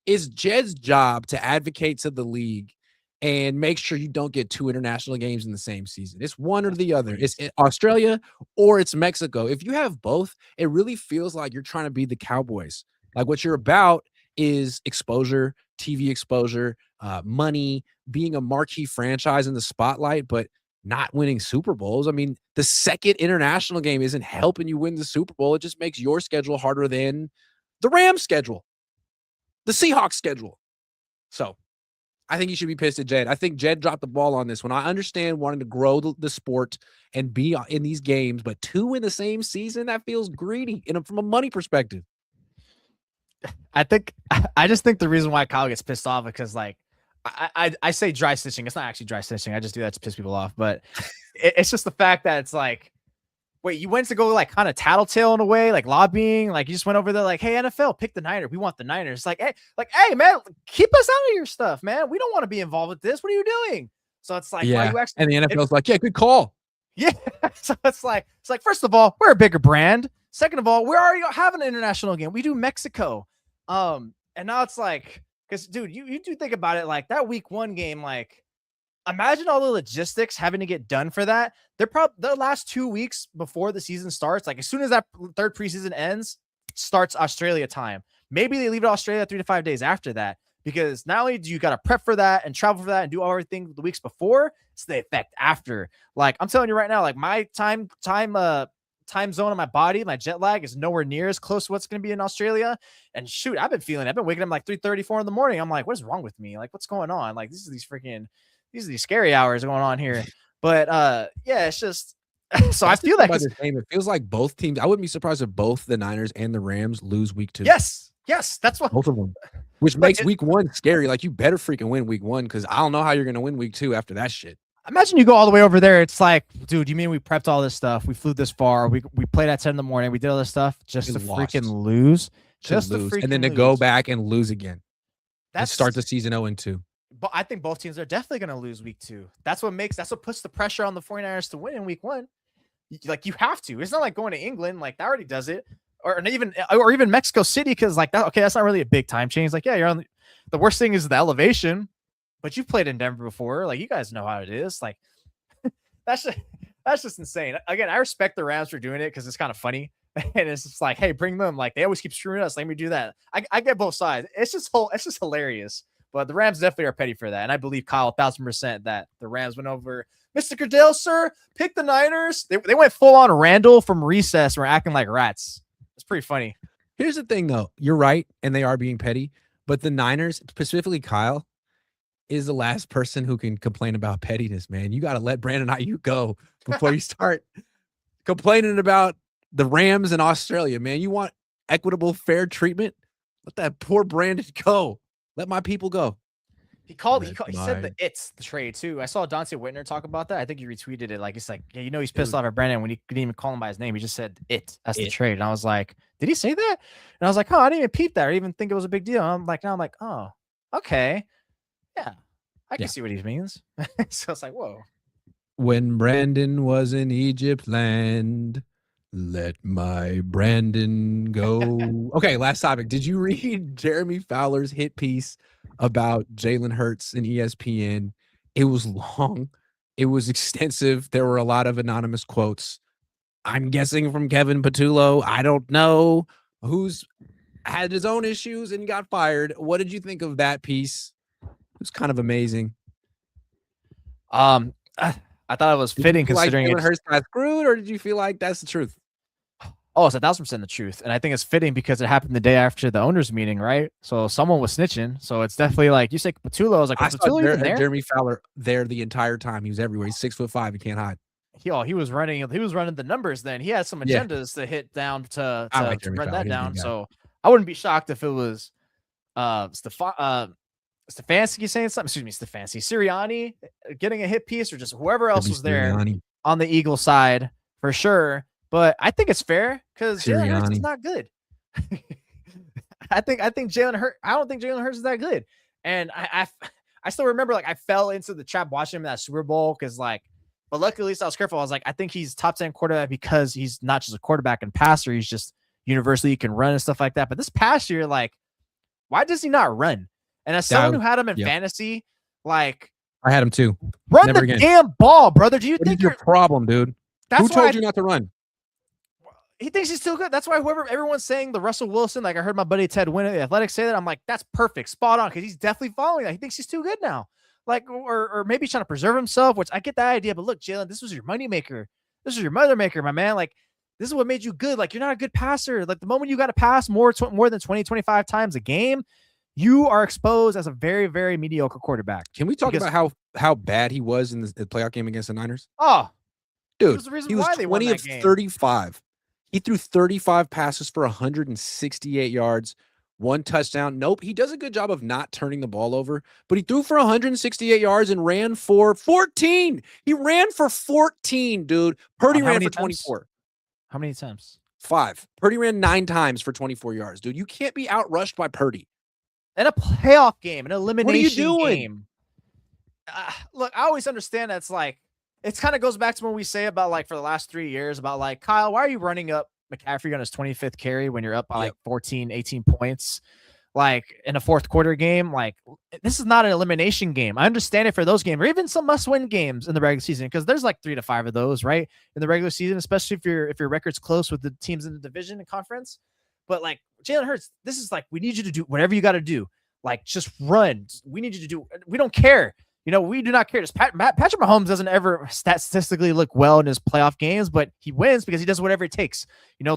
It's Jed's job to advocate to the league and make sure you don't get 2 international games in the same season. It's one or the other. It's Australia or it's Mexico. If you have both, it really feels like you're trying to be the Cowboys. Like, what you're about is exposure, TV exposure, money, being a marquee franchise in the spotlight, but not winning Super Bowls. I mean, the second international game isn't helping you win the Super Bowl. It just makes your schedule harder than the Rams schedule, the Seahawks schedule. So I think you should be pissed at Jed. I think Jed dropped the ball on this one. I understand wanting to grow the sport and be in these games, but 2 in the same season, that feels greedy from a money perspective. I just think the reason why Kyle gets pissed off because like I say dry stitching. It's not actually dry stitching. I just do that to piss people off. But it's just the fact that it's like, wait, you went to go like kind of tattletale in a way, like lobbying, like you just went over there like, hey, NFL, pick the Niners. We want the Niners. Like, hey, man, keep us out of your stuff, man. We don't want to be involved with this. What are you doing? So it's like, yeah. you actually, and the NFL's like, yeah, good call. Yeah. So it's like, first of all, we're a bigger brand. Second of all, we're already having an international game. We do Mexico. And now it's like, because dude, you do think about it, like that week 1 game, like imagine all the logistics having to get done for that. They're probably the last 2 weeks before the season starts. Like as soon as that third preseason ends, starts Australia time. Maybe they leave it Australia 3 to 5 days after that, because not only do you got to prep for that and travel for that and do everything the weeks before, it's the effect after. Like I'm telling you right now, like my time zone on my body, my jet lag is nowhere near as close to what's going to be in Australia. And shoot, I've been waking up like 3:34 in the morning. I'm like, what is wrong with me? Like, what's going on? Like, these are these scary hours going on here. But yeah, it's just so I feel like it feels like both teams. I wouldn't be surprised if both the Niners and the Rams lose week 2. Yes, that's what both of them. Which makes week 1 scary. Like you better freaking win week 1, because I don't know how you're gonna win week 2 after that shit. Imagine you go all the way over there. It's like, dude, you mean we prepped all this stuff? We flew this far. We played at 10 in the morning. We did all this stuff just to freaking lose. Just to freaking and then to lose. go back and lose again. That's start the season 0-2. But I think both teams are definitely going to lose week 2. That's what puts the pressure on the 49ers to win in week 1. Like you have to. It's not like going to England. Like that already does it. Or even Mexico City, because like that, okay, that's not really a big time change. Like, yeah, you're on the worst thing is the elevation. But you've played in Denver before. Like, you guys know how it is. Like, that's just insane. Again, I respect the Rams for doing it because it's kind of funny. And it's just like, hey, bring them. Like, they always keep screwing us. Let me do that. I get both sides. It's just hilarious. But the Rams definitely are petty for that. And I believe Kyle 1,000% that the Rams went over. Mr. Goodell, sir, pick the Niners. They went full on Randall from recess and were acting like rats. It's pretty funny. Here's the thing, though. You're right, and they are being petty. But the Niners, specifically Kyle, is the last person who can complain about pettiness, man. You got to let Brandon Ayuk go before you start complaining about the Rams in Australia, man. You want equitable, fair treatment? Let that poor Brandon go. Let my people go. He said the trade too. I saw Dante Whitner talk about that. I think he retweeted it. Like, it's like, yeah, he's pissed off at Brandon when he couldn't even call him by his name. He just said it. That's the trade. And I was like, did he say that? And I was like, oh, I didn't even peep that or even think it was a big deal. And I'm like, oh, okay. Yeah, I can see what he means. So it's like, whoa. When Brandon was in Egypt land, let my Brandon go. Okay, last topic. Did you read Jeremy Fowler's hit piece about Jalen Hurts and ESPN? It was long. It was extensive. There were a lot of anonymous quotes. I'm guessing from Kevin Patullo. I don't know who's had his own issues and got fired. What did you think of that piece? It was kind of amazing. I thought it was fitting considering Jalen Hurts got screwed, or did you feel like that's the truth? Oh, it's 1,000% the truth. And I think it's fitting because it happened the day after the owners meeting, right? So someone was snitching. So it's definitely like you say Patullo. I was like, Patullo even there? Jeremy Fowler there the entire time. He was everywhere. He's 6'5". He can't hide. He was running the numbers then. He had some agendas to hit down to run that down. So I wouldn't be shocked if it was Stefanski saying something. Excuse me, Stefanski. Sirianni getting a hit piece, or just whoever else was there on the Eagle side for sure. But I think it's fair because Jalen Hurts is not good. I don't think Jalen Hurts is that good. And I still remember, like, I fell into the trap watching him in that Super Bowl because, like, but luckily at least I was careful. I was like, I think he's top 10 quarterback because he's not just a quarterback and passer. He's just universally he can run and stuff like that. But this past year, like, why does he not run? And as someone who had him in fantasy, like, I had him too. Run the damn ball, brother. Do you think your problem, dude? Who told you not to run? He thinks he's too good. That's why everyone's saying the Russell Wilson, like I heard my buddy Ted Wynn at the Athletics say that. I'm like, that's perfect, spot on, because he's definitely following that. He thinks he's too good now. Like, or maybe he's trying to preserve himself, which I get that idea. But look, Jalen, this was your money maker. This was your mother maker, my man. Like, this is what made you good. Like, you're not a good passer. Like, the moment you got to pass more than 20, 25 times a game, you are exposed as a very, very mediocre quarterback. Can we talk about how bad he was in the playoff game against the Niners? Oh, dude, he was the reason he was why they 20 won of that game. 35. He threw 35 passes for 168 yards, 1 touchdown. Nope, he does a good job of not turning the ball over, but he threw for 168 yards and ran for 14. He ran for 14, dude. Purdy ran for 24. How many attempts? 5. Purdy ran 9 times for 24 yards, dude. You can't be outrushed by Purdy. In a playoff game, an elimination what are you doing? game. Look, I always understand that's like, it kind of goes back to when we say about like for the last 3 years about like, Kyle, why are you running up McCaffrey on his 25th carry when you're up by like 14, 18 points, like in a fourth quarter game? Like, this is not an elimination game. I understand it for those games or even some must-win games in the regular season, because there's like 3 to 5 of those, right, in the regular season, especially if your record's close with the teams in the division and conference. But like Jalen Hurts, this is like, we need you to do whatever you got to do. Like, just run. We need you to do. We don't care. We do not care. Patrick Mahomes doesn't ever statistically look well in his playoff games, but he wins because he does whatever it takes.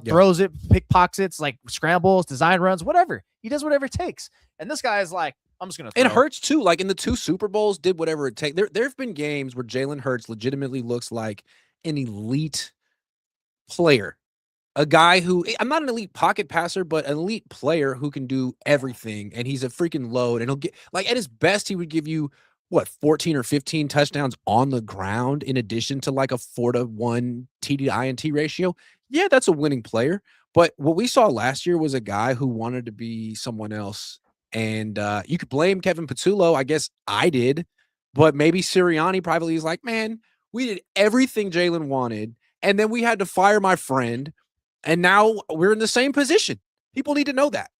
Throws it, pickpockets, like scrambles, design runs, whatever. He does whatever it takes. And this guy is like, I'm just going to. It hurts too. Like in the 2 Super Bowls, did whatever it takes. There have been games where Jalen Hurts legitimately looks like an elite player. A guy who, I'm not an elite pocket passer, but an elite player who can do everything. And he's a freaking load. And he'll get, like, at his best, he would give you, 14 or 15 touchdowns on the ground in addition to like a 4-to-1 TD to INT ratio. Yeah, that's a winning player. But what we saw last year was a guy who wanted to be someone else. And you could blame Kevin Patullo. I guess I did. But maybe Sirianni privately is like, man, we did everything Jalen wanted. And then we had to fire my friend. And now we're in the same position. People need to know that.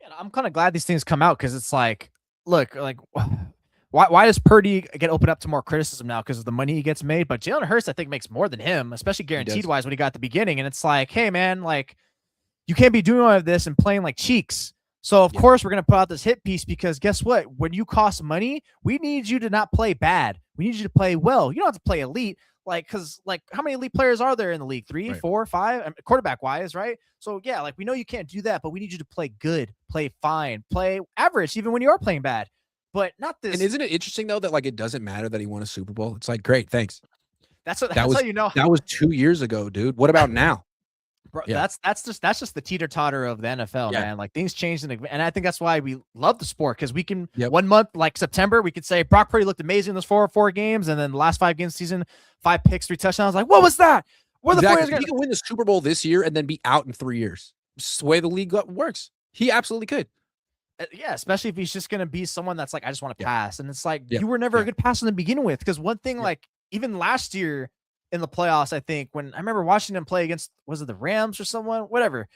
Yeah, I'm kind of glad these things come out, because it's like, look, like, why does Purdy get opened up to more criticism now? Because of the money he gets made. But Jalen Hurts, I think, makes more than him, especially guaranteed wise, when he got at the beginning. And it's like, hey, man, like, you can't be doing all of this and playing like cheeks. So, of course, we're going to put out this hit piece, because guess what? When you cost money, we need you to not play bad. We need you to play well. You don't have to play elite. Like, because, like, how many elite players are there in the league? 3, 4, 5, quarterback wise, right? So, yeah, like, we know you can't do that, but we need you to play good, play fine, play average, even when you are playing bad. But not this. And isn't it interesting, though, that, like, it doesn't matter that he won a Super Bowl? It's like, great, thanks. That's how you know. That was 2 years ago, dude. What about now? Bro, yeah. That's just the teeter-totter of the NFL, man. Like, things changed, and I think that's why we love the sport, because we can 1 month, like September, we could say Brock Purdy looked amazing in those 4 games, and then the last 5 games of the season, 5 picks, 3 touchdowns. Like, what was that? He can win the Super Bowl this year and then be out in 3 years. It's the way the league works. He absolutely could. Yeah, especially if he's just going to be someone that's like, I just want to pass. And it's like, you were never a good passer to begin with. Because one thing, like, even last year in the playoffs, I think, when I remember watching him play against, was it the Rams or someone, whatever.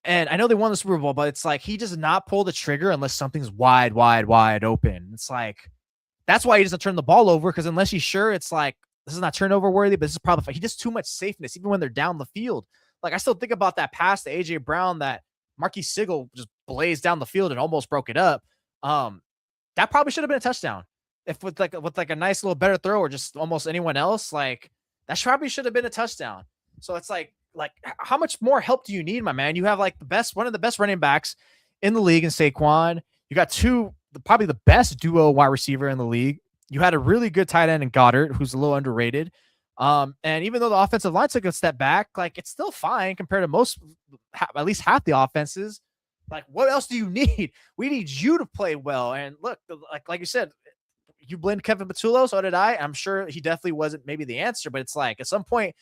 And I know they won the Super Bowl, but it's like, he does not pull the trigger unless something's wide open. It's like, that's why he doesn't turn the ball over, because unless he's sure, it's like, this is not turnover worthy, but this is probably, he does too much safeness, even when they're down the field. Like, I still think about that pass to AJ Brown that Marquise Sigel just blazed down the field and almost broke it up. That probably should have been a touchdown. If with like a nice little better throw, or just almost anyone else, like, that probably should have been a touchdown. So it's like how much more help do you need, my man? You have like one of the best running backs in the league in Saquon. You got probably the best duo wide receiver in the league. You had a really good tight end in Goddard, who's a little underrated. And even though the offensive line took a step back, like, it's still fine compared to most, at least half the offenses. Like, what else do you need? We need you to play well. And look, like you said, you blamed Kevin Patullo, so did I. I'm sure he definitely wasn't maybe the answer, but it's like, at some point,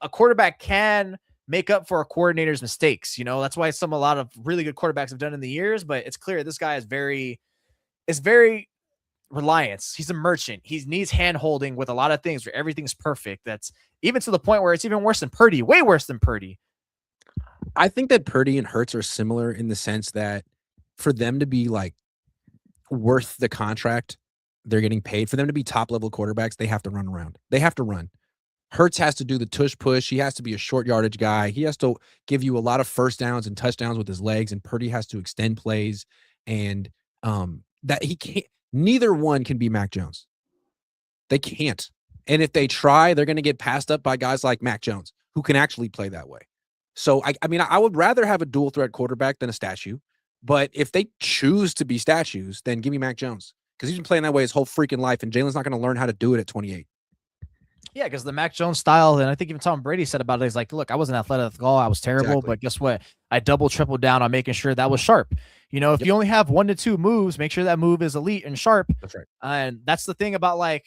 a quarterback can make up for a coordinator's mistakes. That's why a lot of really good quarterbacks have done in the years. But it's clear this guy is very reliance. He's a merchant. He needs hand holding with a lot of things where everything's perfect. That's even to the point where it's even worse than Purdy, way worse than Purdy. I think that Purdy and Hurts are similar in the sense that for them to be like worth the contract they're getting paid, for them to be top level quarterbacks, they have to run around. They have to run. Hurts has to do the tush push. He has to be a short yardage guy. He has to give you a lot of first downs and touchdowns with his legs, and Purdy has to extend plays, and that he can't. Neither one can be Mac Jones. They can't. And if they try, they're going to get passed up by guys like Mac Jones, who can actually play that way. So, I mean, I would rather have a dual threat quarterback than a statue. But if they choose to be statues, then give me Mac Jones because he's been playing that way his whole freaking life, and Jalen's not going to learn how to do it at 28. Yeah, because the Mac Jones style, and I think even Tom Brady said about it, he's like, look, I wasn't athletic at all. I was terrible, Exactly. but guess what? I tripled down on making sure that was sharp. If you only have 1 to 2 moves, make sure that move is elite and sharp. That's right. And that's the thing about like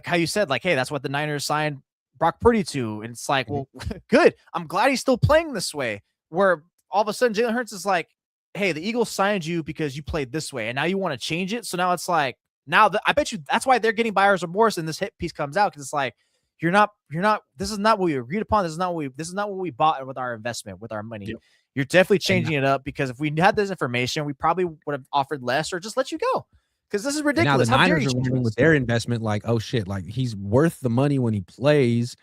how you said, like, hey, that's what the Niners signed Brock Purdy to. And it's like, well, good. I'm glad he's still playing this way. Where all of a sudden Jalen Hurts is like, hey, the Eagles signed you because you played this way, and now you want to change it. So now it's like, I bet you that's why they're getting buyer's remorse, and this hit piece comes out because it's like, you're not. This is not what we agreed upon. This is not what we bought with our investment, with our money. Yep. You're definitely changing it up because if we had this information, we probably would have offered less or just let you go. Because this is ridiculous. Now the Niners are learning with their investment, like, oh shit, like he's worth the money when he plays,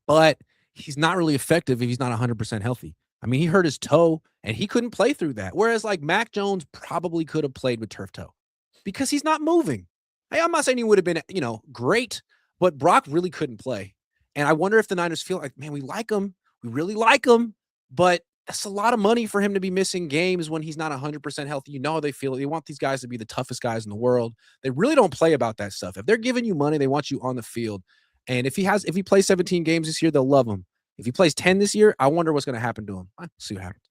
but he's not really effective if he's not 100% healthy. I mean, he hurt his toe and he couldn't play through that. Whereas like Mac Jones probably could have played with turf toe because he's not moving. Hey, I'm not saying he would have been, great, but Brock really couldn't play. And I wonder if the Niners feel like, man, we like him. We really like him, but that's a lot of money for him to be missing games when he's not 100% healthy. You know how they feel. They want these guys to be the toughest guys in the world. They really don't play about that stuff. If they're giving you money, they want you on the field. And if he plays 17 games this year, they'll love him. If he plays 10 this year, I wonder what's going to happen to him. I'll see what happens.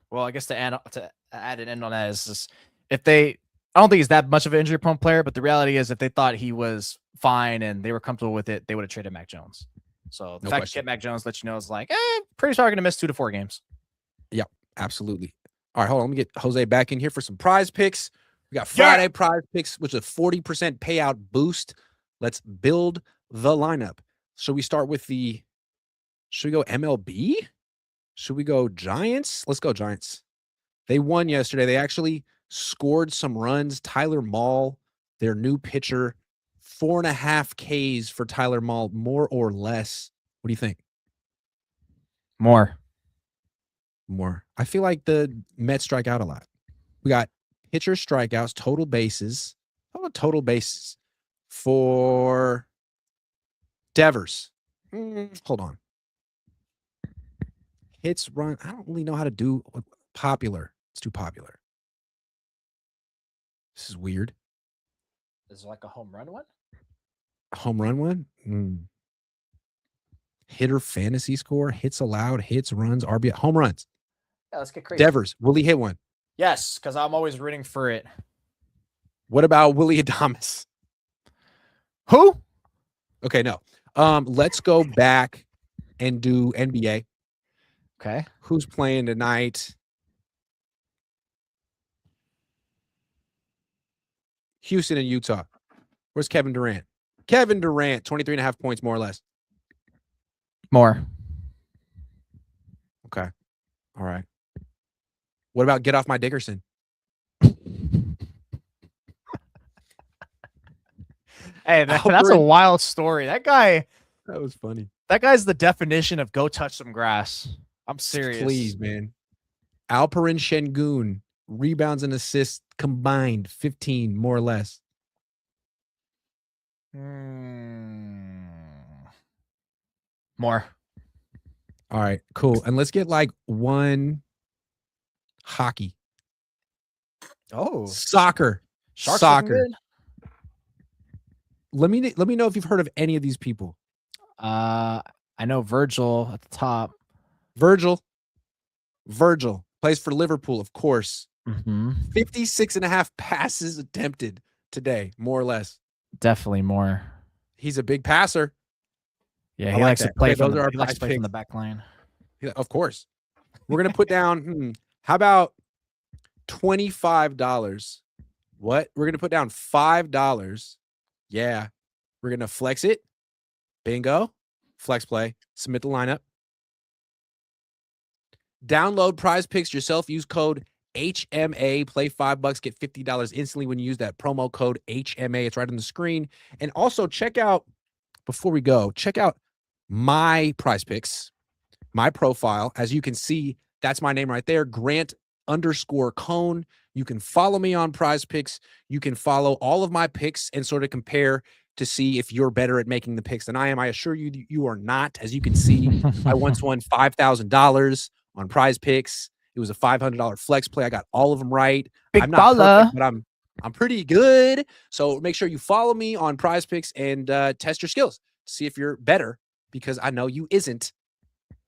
Well, I guess to add an end on that is just I don't think he's that much of an injury-prone player, but the reality is if they thought he was fine and they were comfortable with it, they would have traded Mac Jones. So the fact that get Mac Jones lets you know is like, pretty sure I'm going to miss 2 to 4 games. Yep, absolutely. All right, hold on. Let me get Jose back in here for some prize picks. We got Friday prize picks, which is a 40% payout boost. Let's build the lineup. Should we start with should we go MLB? Should we go Giants? Let's go Giants. They won yesterday. They actually scored some runs. Tyler Mahle, their new pitcher, 4.5 Ks for Tyler Mahle, more or less. What do you think? More. I feel like the Mets strike out a lot. We got pitcher strikeouts, total bases. How about total bases for Devers? Hold on. Hits, run. I don't really know how to do popular. It's too popular. This is weird. Is it like a home run one? A home run one? Hitter fantasy score, hits allowed, hits, runs, RBI, home runs. Yeah, let's get crazy. Devers, will he hit one? Yes, because I'm always rooting for it. What about Willie Adames? Who? Okay, no. Let's go back and do NBA. Okay. Who's playing tonight? Houston and Utah. Where's Kevin Durant? 23.5 points, more or less. More. Okay. All right. What about Get Off My Dickerson? Hey, that's a wild story. That was funny. That guy's the definition of go touch some grass. I'm serious. Please, man. Alperen Şengün, rebounds and assists combined, 15, more or less. More. All right, cool. And let's get like one hockey. Oh. Soccer. Sharks Soccer. Let me know if you've heard of any of these people. I know Virgil at the top. Virgil plays for Liverpool, of course. 56.5 passes attempted today, more or less. Definitely more. He's a big passer. Yeah, he likes to play from the back line. Yeah, of course. We're going to put down, how about $25? What? We're going to put down $5. Yeah. We're going to flex it. Bingo. Flex play. Submit the lineup. Download Prize Picks yourself. Use code HMA. Play $5. Get $50 instantly when you use that promo code HMA. It's right on the screen. And also check out, before we go, check out my Prize Picks, my profile. As you can see, that's my name right there, Grant_Cohn. You can follow me on Prize Picks. You can follow all of my picks and sort of compare to see if you're better at making the picks than I am. I assure you, you are not. As you can see, I once won $5,000 on Prize Picks, It was a $500 flex play. I got all of them right. Big I'm not baller. perfect, but I'm pretty good. So make sure you follow me on Prize Picks and test your skills. See if you're better, because I know you isn't.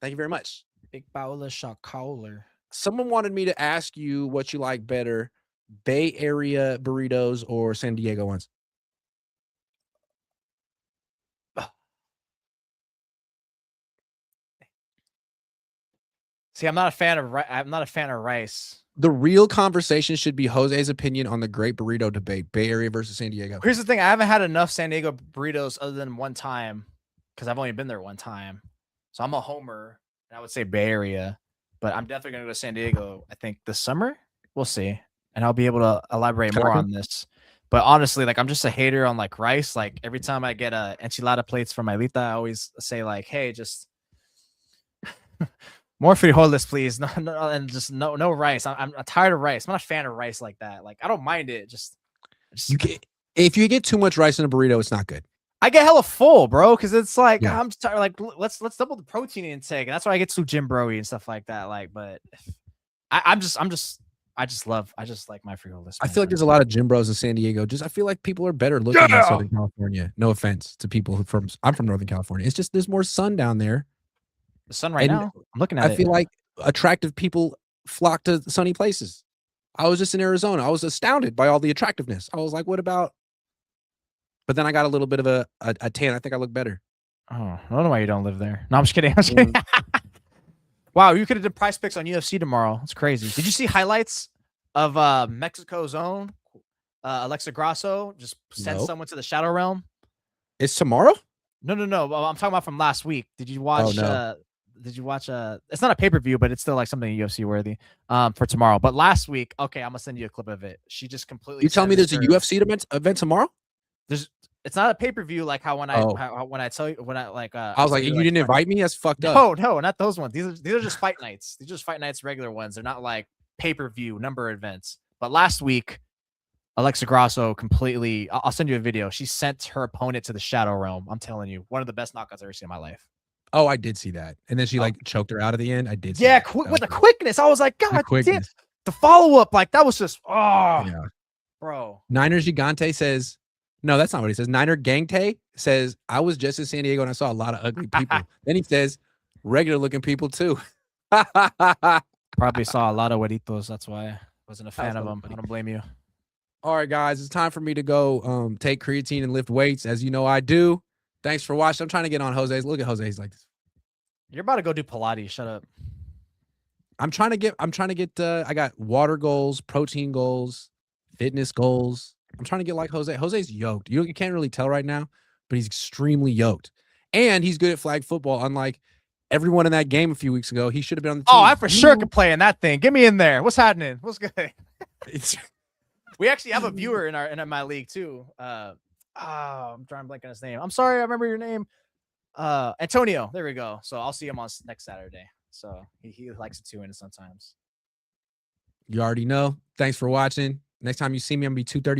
Thank you very much. Big baller shot caller. Someone wanted me to ask you what you like better, Bay Area burritos or San Diego ones. See, I'm not a fan of rice. The real conversation should be Jose's opinion on the great burrito debate, Bay Area versus San Diego. Here's the thing. I haven't had enough San Diego burritos other than one time, because I've only been there one time. So I'm a homer, and I would say Bay Area, but I'm definitely going to go to San Diego, I think, this summer. We'll see. And I'll be able to elaborate more on this. But honestly, like, I'm just a hater on like rice. Like, every time I get enchilada plates from my Lita, I always say like, hey, just more frijoles, please. No, and just no rice. I'm tired of rice. I'm not a fan of rice like that. Like, I don't mind it. Just if you get too much rice in a burrito, it's not good. I get hella full, bro, because it's like, Yeah. I'm tired. Like, let's double the protein intake. And that's why I get too Jim Broy and stuff like that. Like, but I just like my frijoles. I feel like there's a lot of gym bros in San Diego. I feel like people are better looking in Southern California. No offense to people I'm from Northern California. It's just there's more sun down there. The sun right now. I'm looking at it. I feel like attractive people flock to sunny places. I was just in Arizona. I was astounded by all the attractiveness. I was like, what about? But then I got a little bit of a tan. I think I look better. Oh, I don't know why you don't live there. No, I'm just kidding. Wow, you could have done Prize Picks on UFC tomorrow. That's crazy. Did you see highlights of Mexico's own Alexa Grasso just sent someone to the Shadow Realm? It's tomorrow? No. I'm talking about from last week. Did you watch? Oh, no. Did you watch? It's not a pay-per-view, but it's still like something UFC worthy for tomorrow. But last week, okay, I'm gonna send you a clip of it. She just completely. You telling me there's a UFC event tomorrow? It's not a pay-per-view like how when I tell you when I like. I was like, you didn't invite me? That's fucked up. No, not those ones. These are just fight nights. These are just fight nights, regular ones. They're not like pay-per-view number events. But last week, Alexa Grasso completely. I'll send you a video. She sent her opponent to the Shadow Realm. I'm telling you, one of the best knockouts I've ever seen in my life. Oh, I did see that. And then she like choked her out at the end. I did see yeah, that. with the quickness. I was like, God damn. The follow-up, like that was just bro. Niner Gigante says, no, that's not what he says. Niner Gangte says, I was just in San Diego and I saw a lot of ugly people. Then he says, regular looking people too. Probably saw a lot of hueritos. That's why I wasn't a fan of them. I don't blame you. All right, guys, it's time for me to go take creatine and lift weights. As you know, I do. Thanks for watching. I'm trying to get on Jose's. Look at Jose's like this. You're about to go do Pilates. Shut up. I'm trying to get, I got water goals, protein goals, fitness goals. I'm trying to get like Jose. Jose's yoked. You can't really tell right now, but he's extremely yoked. And he's good at flag football, unlike everyone in that game a few weeks ago. He should have been on the team. Oh, I for sure could play in that thing. Get me in there. What's happening? What's good? We actually have a viewer in my league too. I'm trying to blank on his name. I'm sorry, I remember your name. Antonio. There we go. So I'll see him on next Saturday. So he likes to tune in sometimes. You already know. Thanks for watching. Next time you see me, I'm gonna be 230.